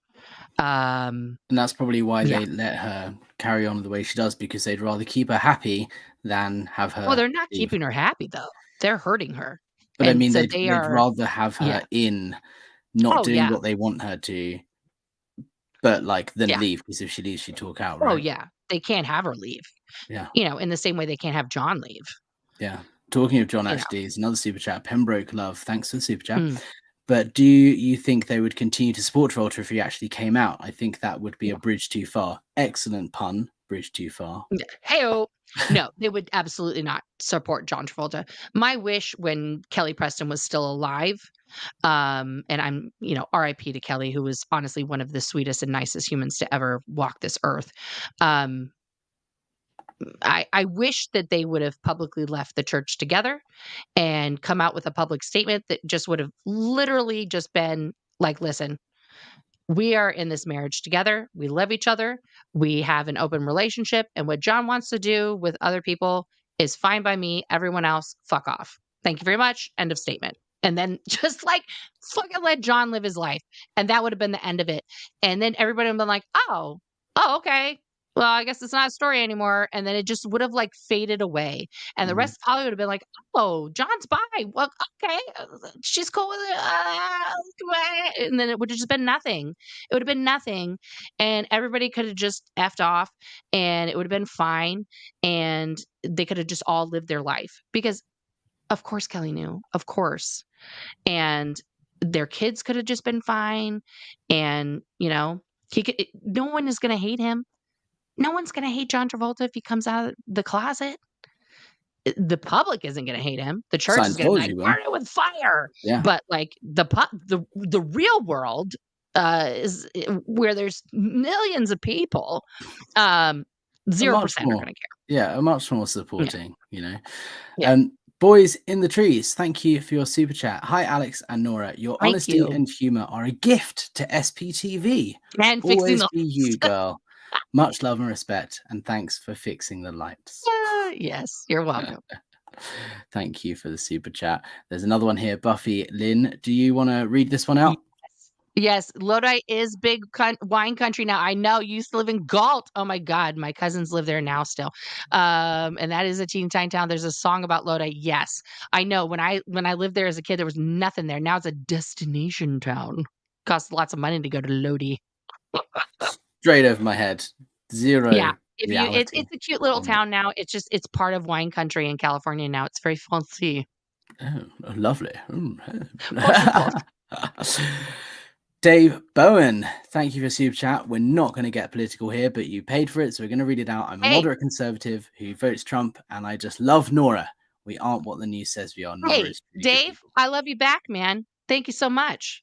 And that's probably why they let her carry on the way she does, because they'd rather keep her happy than have her. Well, they're not keeping her happy, though. They're hurting her. But and I mean, so they'd rather have her in, not doing what they want her to, but than leave, because if she leaves, she'd talk out, right? Oh, yeah. They can't have her leave. Yeah. In the same way they can't have John leave. Yeah. Talking of John, actually, is another super chat. Pembroke Love, thanks for the super chat. But do you think they would continue to support Travolta if he actually came out? I think that would be a bridge too far. Excellent pun. Bridge too far. Hey-o. No, they would absolutely not support John Travolta. My wish when Kelly Preston was still alive, and I'm, RIP to Kelly, who was honestly one of the sweetest and nicest humans to ever walk this earth. I wish that they would have publicly left the church together and come out with a public statement that just would have literally just been like, listen, we are in this marriage together. We love each other. We have an open relationship. And what John wants to do with other people is fine by me. Everyone else, fuck off. Thank you very much. End of statement. And then just fucking let John live his life. And that would have been the end of it. And then everybody would have been like, oh, okay. Well, I guess it's not a story anymore. And then it just would have faded away. And the rest of Hollywood would have been like, oh, John's bi. Well, okay. She's cool with it. And then it would have just been nothing. It would have been nothing. And everybody could have just effed off, and it would have been fine. And they could have just all lived their life, because of course Kelly knew, of course. And their kids could have just been fine. And, no one is going to hate him. No one's going to hate John Travolta if he comes out of the closet. The public isn't going to hate him. The church is going to burn it with fire. Yeah. But the real world is where there's millions of people. 0% are going to care. Yeah, much more supporting. Boys in the trees, thank you for your super chat. Hi, Alex and Nora. Your honesty and humor are a gift to SPTV. And always be you, girl. Much love and respect, and thanks for fixing the lights. Yes, you're welcome. Thank you for the super chat. There's another one here. Buffy Lynn, do you want to read this one out? Yes, Lodi is big wine country now. I know. You used to live in Galt. Oh my God, my cousins live there now still, and that is a teeny tiny town. There's a song about Lodi. Yes, I know. When I lived there as a kid, there was nothing there. Now it's a destination town. Costs lots of money to go to Lodi. Straight over my head. Yeah, Zero if you, reality. it's a cute little On the- town now. It's part of wine country in California now. It's very fancy. Oh, lovely. Posh, posh. Dave Bowen, thank you for super chat. We're not going to get political here, but you paid for it, so we're going to read it out. I'm a Hey, moderate conservative who votes Trump, and I just love Nora. We aren't what the news says we are. Nora hey, is truly good Dave, people. I love you back, man. Thank you so much.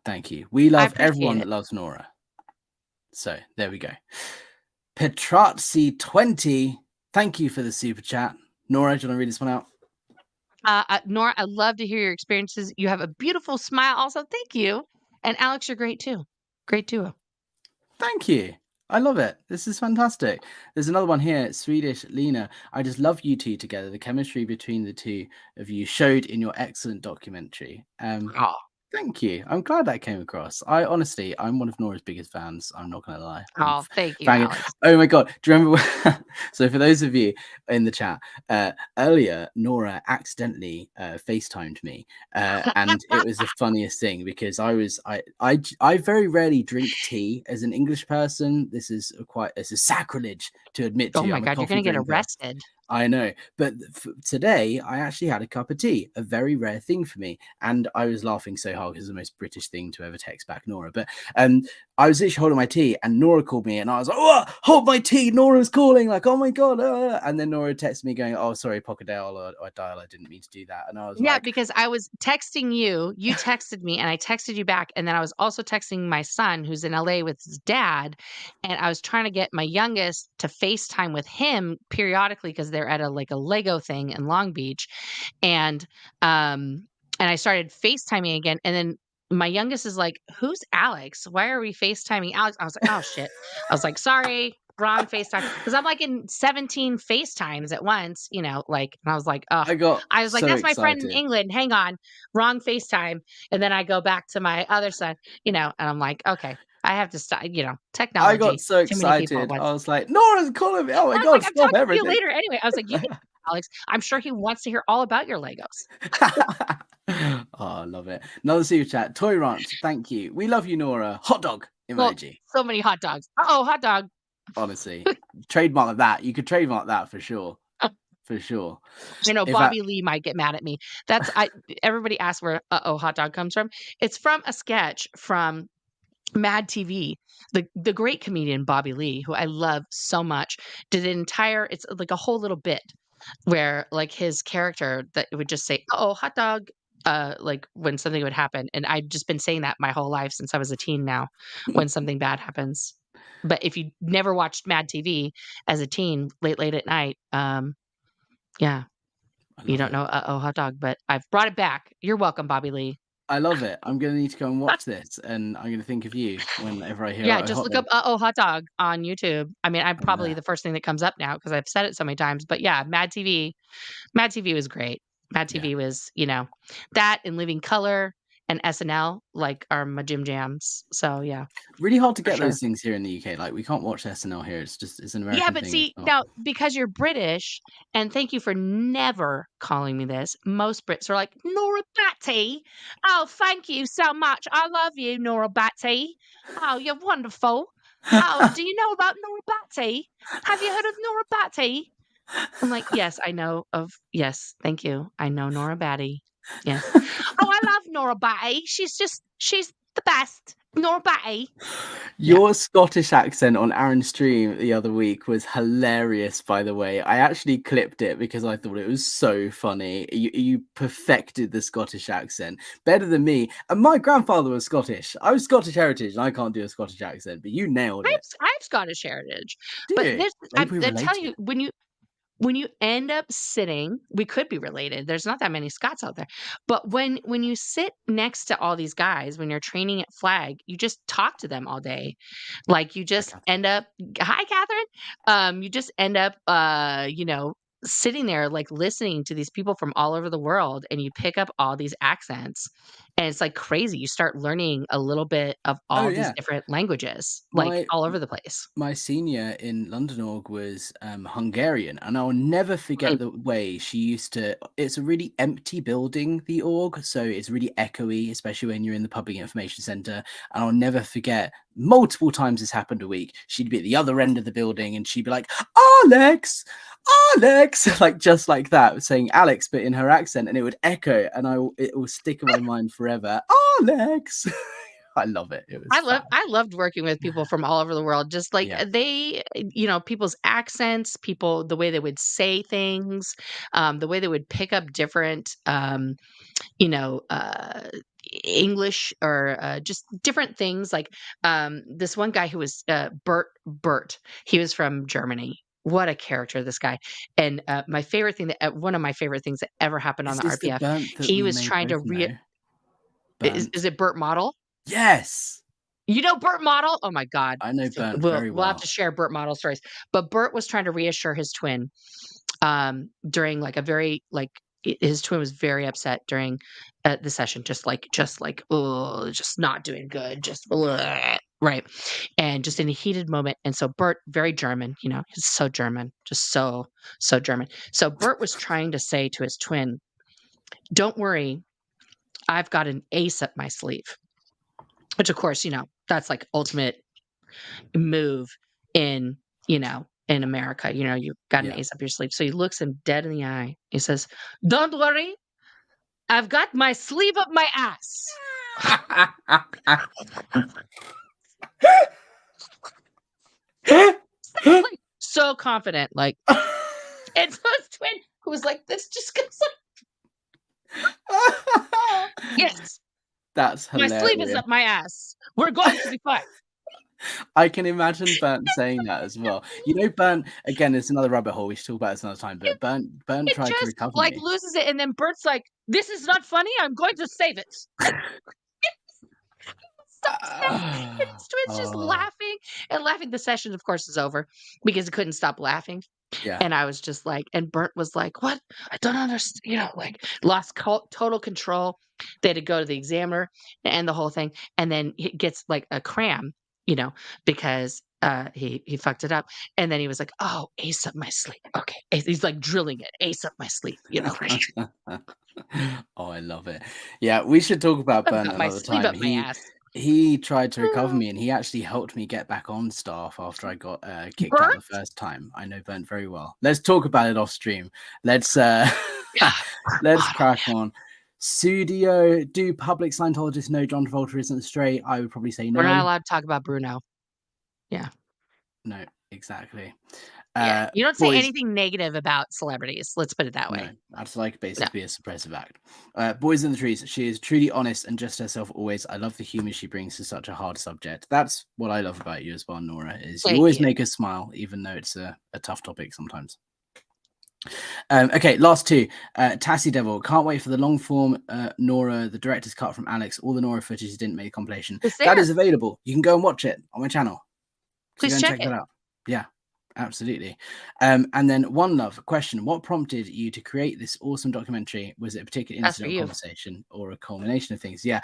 Thank you. We I love appreciate everyone it. that loves Nora. So there we go. Petrazzi20, thank you for the super chat. Nora, do you want to read this one out? Nora, I love to hear your experiences. You have a beautiful smile. Also, thank you. And Alex, you're great too. Great duo. Thank you. I love it. This is fantastic. There's another one here, Swedish Lena. I just love you two together. The chemistry between the two of you showed in your excellent documentary. Oh, Thank you. I'm glad that came across. I'm one of Nora's biggest fans. I'm not going to lie. thank you, Fanging. Alex. Oh my God. Do you remember? So for those of you in the chat, earlier, Nora accidentally FaceTimed me. And it was the funniest thing because I very rarely drink tea as an English person. This is sacrilege to admit Oh to. my I'm a God, you're coffee gonna get drinker. arrested. I know, but today I actually had a cup of tea, a very rare thing for me, and I was laughing so hard because it's the most British thing to ever text back Nora. But I was literally holding my tea, and Nora called me, and I was like, "Oh, hold my tea!" Nora's calling, like, "Oh my God!" And then Nora texted me going, "Oh, sorry, Pockadale or Dial, I didn't mean to do that," and I was Yeah, like, because I was texting you, you texted me, and I texted you back. And then I was also texting my son who's in LA with his dad. And I was trying to get my youngest to FaceTime with him periodically because they're at a Lego thing in Long Beach. And um and I started FaceTiming again. And then my youngest is like, "Who's Alex? Why are we FaceTiming Alex?" I was like, "Oh shit." I was like, "Sorry, wrong FaceTime." Because I'm like in 17 FaceTimes at once, and I was like, "Oh." I got I was like, so "That's my friend in excited. England. Hang on, wrong FaceTime." And then I go back to my other son, and I'm like, "Okay, I have to stop." I got Technology, so too many people at excited. once. I was like, Nora's calling me. Oh my I was God, like, "I'm stop talking to you everything. later anyway." I was like, "You can, Alex. I'm sure he wants to hear all about your Legos." Oh, I love it. Another super chat. Toy Ranch, thank you. We love you, Nora. Hot dog Well, emoji. so many hot dogs. Uh-oh, hot dog. Honestly, trademark that. You could trademark that for sure. For sure. I know In fact, Bobby Lee might get mad at me. Everybody asks where "uh-oh, hot dog" comes from. It's from a sketch from Mad TV. The great comedian Bobby Lee, who I love so much, did an entire it's like a whole little bit where like his character that would just say, "Oh, hot dog," like when something would happen. And I've just been saying that my whole life since I was a teen now, when something bad happens. But if you never watched Mad TV as a teen, late at night, yeah, I you love don't it. know "uh-oh, hot dog," but I've brought it back. You're welcome, Bobby Lee. I love it. I'm gonna need to go and watch this, and I'm gonna think of you whenever I hear Yeah, a just hot look dog. up "uh-oh, hot dog" on YouTube. I mean, I'm I'm probably there. the first thing that comes up now because 'cause I've said it so many times, but yeah, Mad TV was great. Mad Yeah. TV was, that and Living Color and SNL, like, are my gym jams. So, yeah, Really hard to for get sure. those things here in the UK. Like we can't watch SNL here. It's an Yeah, American but thing. It's see, not. now because you're British, and thank you for never calling me this, most Brits are like, "Nora Batty? Oh, thank you so much. I love you, Nora Batty. Oh, you're wonderful. Oh, do you know about Nora Batty? Have you heard of Nora Batty?" I'm like, "Yes, I know of yes, thank you. I know Nora Batty. Yes." "Oh, I love Nora Batty. She's the best. Nora Batty." Yeah. Your Scottish accent on Aaron's stream the other week was hilarious, by the way. I actually clipped it because I thought it was so funny. You perfected the Scottish accent better than me. And my grandfather was Scottish. I was Scottish heritage and I can't do a Scottish accent, but you nailed it. I have Scottish heritage, Do but you? this Maybe we're I tell you, related. when you end up sitting, we could be related. There's not that many Scots out there. But when you sit next to all these guys, when you're training at Flag, you just talk to them all day. Like you Hi, just Catherine. end up, hi Catherine. You just end up sitting there, like, listening to these people from all over the world, and you pick up all these accents, and it's, like, crazy. You start learning a little bit of Oh, all these yeah. different languages, like, My all over the place. my senior in London Org was Hungarian, and I'll never Mm. forget the way she used to. It's a really empty building, the org, so it's really echoey, especially when you're in the public information center. And I'll never forget multiple times this happened a week. She'd be at the other end of the building, and she'd be like, "Alex, Alex," like just like that, saying Alex, but in her accent, and it would echo, and it will stick in my mind forever. Alex. I love it. It was fab. I loved working with people from all over the world, just, like, Yeah. people's accents, people the way they would say things, the way they would pick up different, you know, uh, English or, just different things, like, this one guy who was, Bert, he was from Germany. What a character, this guy, and, my favorite thing that one of my favorite things that ever happened on Is the this the RPF, burnt that he we was may trying to both know? is Burnt. it Bert Model? Yes! You know Burt Model? Oh my god. I know So burnt we'll very we'll have to well. share Burt Model stories. But Burt was trying to reassure his twin, during, like, a very, like his twin was very upset during, the session, just like, "Oh, just not doing good, just bleh," right? And just in a heated moment, and so Burt, very German, he's so German, just so German. So Burt was trying to say to his twin, "Don't worry, I've got an ace up my sleeve." Which, of course, that's like ultimate move in America. You got an Yeah. ace up your sleeve. So he looks him dead in the eye. He says, "Don't worry, I've got my sleeve up my ass." Like, so confident, like, and so his twin, who was like, this just goes like, yes, That's my sleeve is hilarious. up my ass. We're going to be fine. I can imagine Burnt saying that as well. You know, Burnt, again, it's another rabbit hole. We should talk about this another time, but Burnt It tried to just recover like me. loses it, and then Bert's like, "This is not funny. I'm going to save it." Like, starts laughing, and his twin's just Oh, laughing and laughing. The session, of course, is over because he couldn't stop laughing. yeah. And I was just like, and Bert was like, "What? I don't understand." Like, lost total control. They had to go to the examiner and the whole thing. And then he gets like a cram, you know, because he fucked it up. And then he was like, "Oh, ace up my sleeve." Okay, he's like drilling it, ace up my sleeve. Oh, I love it. Yeah, we should talk about I've Burnt got my another sleeve time. up my He ass. he tried to recover me, and he actually helped me get back on staff after I got kicked out the Bert? first time. I know Burnt very well. Let's talk about it off stream. Let's Bert let's model. crack on. Studio, do public Scientologists know John Travolta isn't straight? I would probably say We're not no. allowed to talk about Bruno. Yeah. No, exactly. Yeah. You don't say Boys, anything negative about celebrities. Let's put it that no, way. that's like No. basically a suppressive act. Boys in the Trees, she is truly honest and just herself always. I love the humor she brings to such a hard subject. That's what I love about you as well, Nora, is you Thank always you. make us smile, even though it's a tough topic sometimes. Okay, last two. Tassie Devil, can't wait for the long form Nora, the director's cut from Alex. All the Nora footage didn't make a compilation. It's That there. is available. You can go and watch it on my channel. So go Please and check check it. that out. Yeah, absolutely. And then one love question: what prompted you to create this awesome documentary? Was it a particular That's for incident or you. conversation, or a culmination of things? Yeah.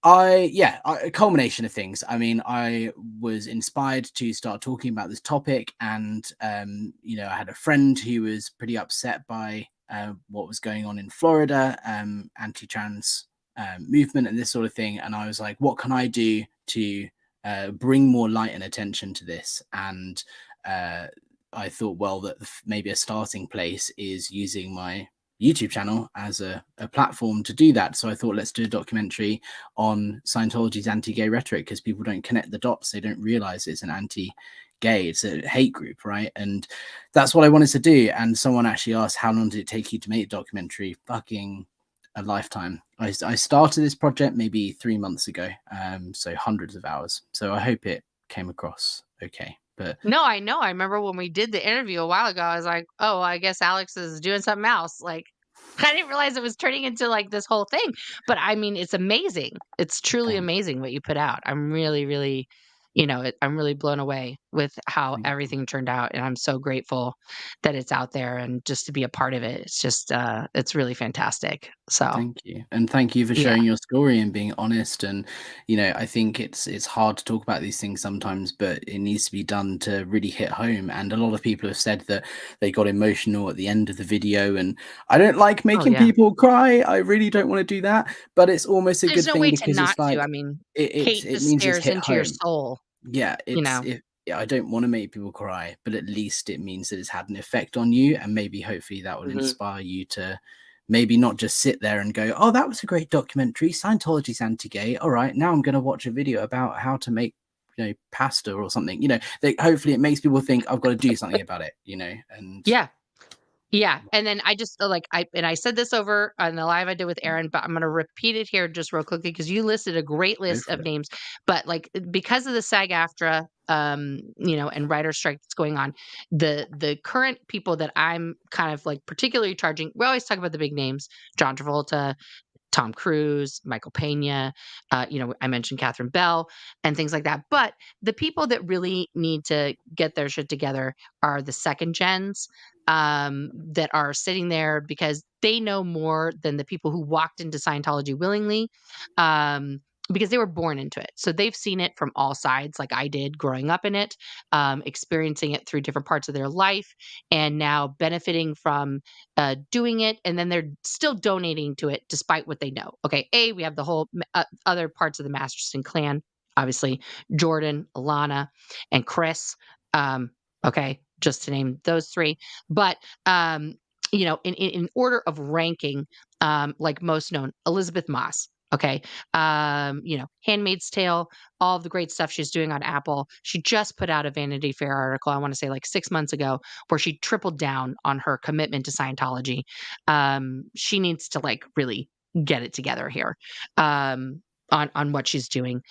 A culmination of things. I mean, I was inspired to start talking about this topic, and I had a friend who was pretty upset by what was going on in Florida, anti-trans movement and this sort of thing. And I was like, what can I do to bring more light and attention to this? And I thought, well, that maybe a starting place is using my YouTube channel as a platform to do that. So I thought, let's do a documentary on Scientology's anti-gay rhetoric, because people don't connect the dots. They don't realize it's an anti-gay, it's a hate group, right? And that's what I wanted to do. And someone actually asked, how long did it take you to make a documentary? Fucking a lifetime. I started this project maybe 3 months ago, so hundreds of hours. So I hope it came across okay. But No, I know. I remember when we did the interview a while ago, I was like, "Oh, I guess Alex is doing something else." Like, I didn't realize it was turning into like this whole thing. But I mean, it's amazing. It's truly thanks. amazing what you put out. I'm really, really I'm really blown away with how Thank you. everything turned out, and I'm so grateful that it's out there and just to be a part of it. It's just, it's really fantastic. So, Thank you. And thank you for yeah. sharing your story and being honest. And, I think it's hard to talk about these things sometimes, but it needs to be done to really hit home. And a lot of people have said that they got emotional at the end of the video. And I don't like Oh, making yeah. people cry. I really don't want to do that. But it's almost a There's good no thing way to because not it's to. I like mean, it hate it just means it's stares hit into your home. soul, Yeah, you it's know? if yeah, I don't want to make people cry, but at least it means that it's had an effect on you, and maybe hopefully that will Mhm. inspire you to maybe not just sit there and go, "Oh, that was a great documentary. Scientology's anti-gay. All right, now I'm going to watch a video about how to make pasta or something." Hopefully it makes people think I've got to do something about it. And Yeah. Yeah, and then I just, I said this over on the live I did with Aaron, but I'm gonna repeat it here just real quickly because you listed a great go list for of it. names, but, because of the SAG-AFTRA, and writer strike that's going on, the current people that I'm kind of, particularly charging, we always talk about the big names, John Travolta, Tom Cruise, Michael Pena, I mentioned Catherine Bell and things like that. But the people that really need to get their shit together are the second gens that are sitting there because they know more than the people who walked into Scientology willingly. Because they were born into it. So they've seen it from all sides, like I did growing up in it, experiencing it through different parts of their life, and now benefiting from doing it, and then they're still donating to it despite what they know. Okay, we have the whole other parts of the Masterson clan, obviously Jordan, Alana, and Chris. Um, okay, just to name those three. But in order of ranking, like most known, Elizabeth Moss. Okay, Handmaid's Tale, all of the great stuff she's doing on Apple. She just put out a Vanity Fair article, I want to say like 6 months ago, where she tripled down on her commitment to Scientology. She needs to really get it together here. On what she's doing.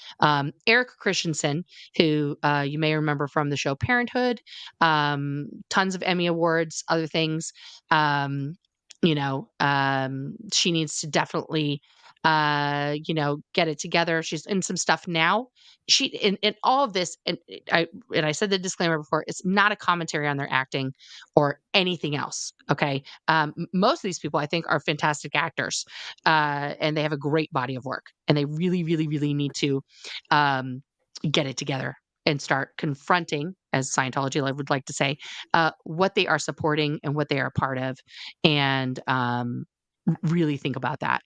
Eric Christensen, who you may remember from the show Parenthood, tons of Emmy Awards, other things. She needs to definitely, get it together. She's in some stuff now. She in all of this, and I said the disclaimer before, it's not a commentary on their acting or anything else. Okay. Most of these people I think are fantastic actors, and they have a great body of work, and they really, really, really need to um, get it together and start confronting, as Scientology would like to say, what they are supporting and what they are a part of, and really think about that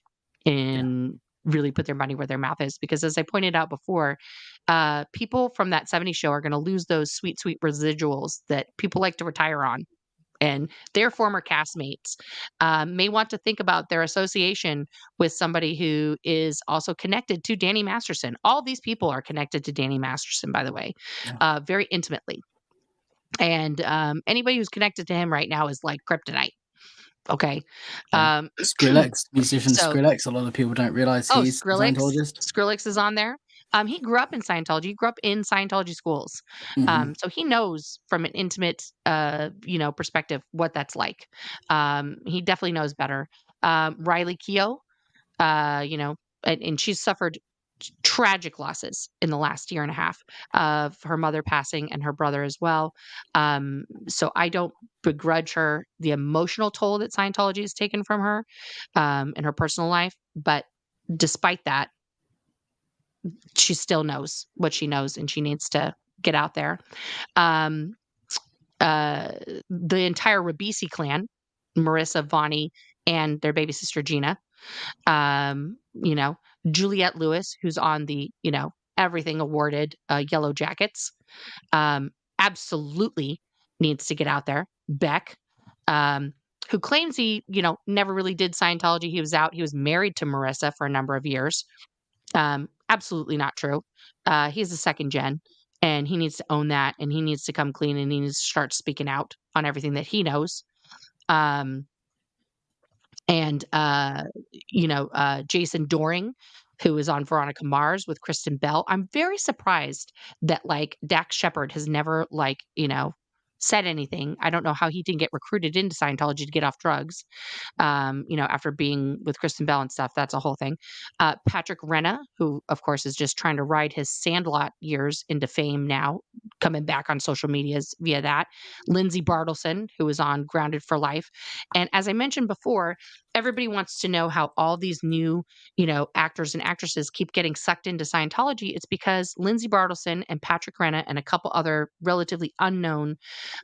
Yeah. and really put their money where their mouth is. Because as I pointed out before, people from that '70s show are going to lose those sweet, sweet residuals that people like to retire on. And their former castmates may want to think about their association with somebody who is also connected to Danny Masterson. All these people are connected to Danny Masterson, by the way, Yeah. very intimately. And anybody who's connected to him right now is like kryptonite. Okay. Okay. Um, Skrillex, musician so Skrillex. A lot of people don't realize Oh, he's a Skrillex. Scientologist. Skrillex is on there. He grew up in Scientology. He grew up in Scientology schools. Hmm. So he knows from an intimate, perspective what that's like. He definitely knows better. Riley Keough, and she's suffered tragic losses in the last year and a half of her mother passing and her brother as well. So I don't begrudge her the emotional toll that Scientology has taken from her in her personal life. But despite that, she still knows what she knows and she needs to get out there. Um, uh, the entire Ribisi clan, Marissa, Vonnie, and their baby sister Gina, um, you know, Juliette Lewis, who's on the, everything awarded Yellow Jackets, absolutely needs to get out there. Beck, um, who claims he, never really did Scientology. He was out. He was married to Marissa for a number of years. Absolutely not true. He's a second gen, and he needs to own that, and he needs to come clean, and he needs to start speaking out on everything that he knows. Um, and Jason Doring, who is on Veronica Mars with Kristen Bell. I'm very surprised that Dax Shepard has never said anything. I don't know how he didn't get recruited into Scientology to get off drugs. After being with Kristen Bell and stuff, that's a whole thing. Patrick Renna, who of course is just trying to ride his Sandlot years into fame now, coming back on social medias via that. Lindsay Bartleson, who is on Grounded for Life. And as I mentioned before, everybody wants to know how all these new, actors and actresses keep getting sucked into Scientology. It's because Lindsay Bartleson and Patrick Renna and a couple other relatively unknown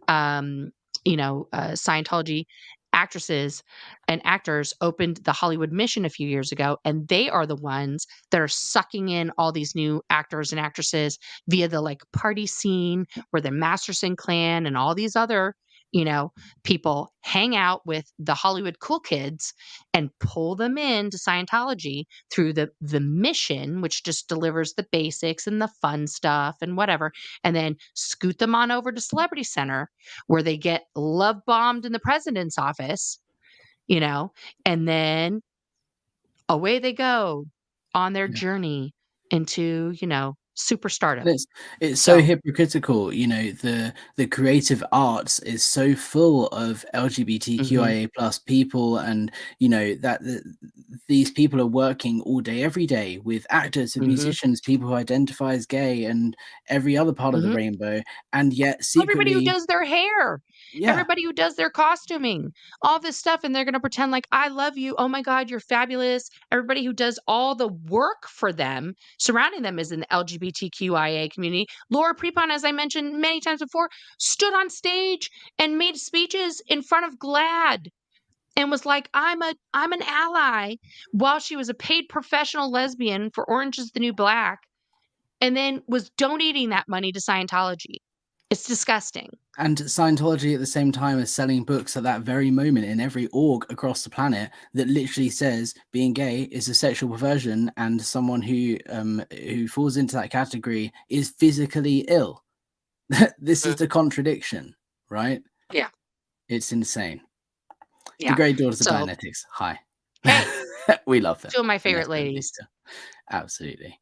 Scientology actresses and actors opened the Hollywood Mission a few years ago, and they are the ones that are sucking in all these new actors and actresses via the party scene where the Masterson clan and all these other people hang out with the Hollywood cool kids and pull them into Scientology through the mission, which just delivers the basics and the fun stuff and whatever, and then scoot them on over to Celebrity Center where they get love bombed in the president's office, and then away they go on their Yeah. journey into, superstardom. It's so hypocritical. The creative arts is so full of LGBTQIA plus people, and these people are working all day, every day with actors and musicians, people who identify as gay, and every other part of the rainbow, and yet Everybody who secretly, does their hair, everybody who does their costuming, all this stuff, and they're going to pretend like, I love you. Oh my God, you're fabulous. Everybody who does all the work for them, surrounding them is in the LGBTQIA community. Laura Prepon, as I mentioned many times before, stood on stage and made speeches in front of GLAAD and was like, I'm an ally, while she was a paid professional lesbian for Orange is the New Black, and then was donating that money to Scientology. It's disgusting. And Scientology at the same time is selling books at that very moment in every org across the planet that literally says being gay is a sexual perversion, and someone who falls into that category is physically ill. This is the contradiction, right? Yeah. It's insane. Yeah. The Great Daughters of Dianetics. Hi. Hey. We love them. Two of my favorite ladies. Absolutely.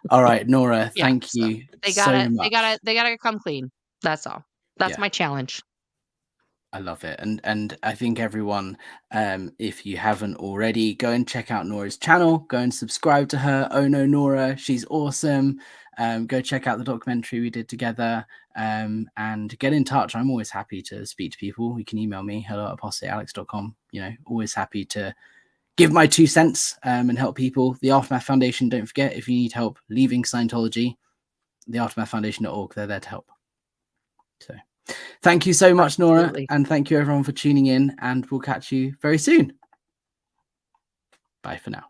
All right, Nora, thank you so much. They gotta come clean. That's all. That's my challenge. I love it. And I think everyone, if you haven't already, go and check out Nora's channel. Go and subscribe to her. Oh no, Nora, she's awesome. Go check out the documentary we did together, and get in touch. I'm always happy to speak to people. You can email me, hello@apostatealex.com. Always happy to give my 2 cents and help people. The Aftermath Foundation, don't forget, if you need help leaving Scientology, the aftermathfoundation.org, they're there to help. So thank you so much, Nora, and thank you everyone for tuning in, and we'll catch you very soon. Bye for now.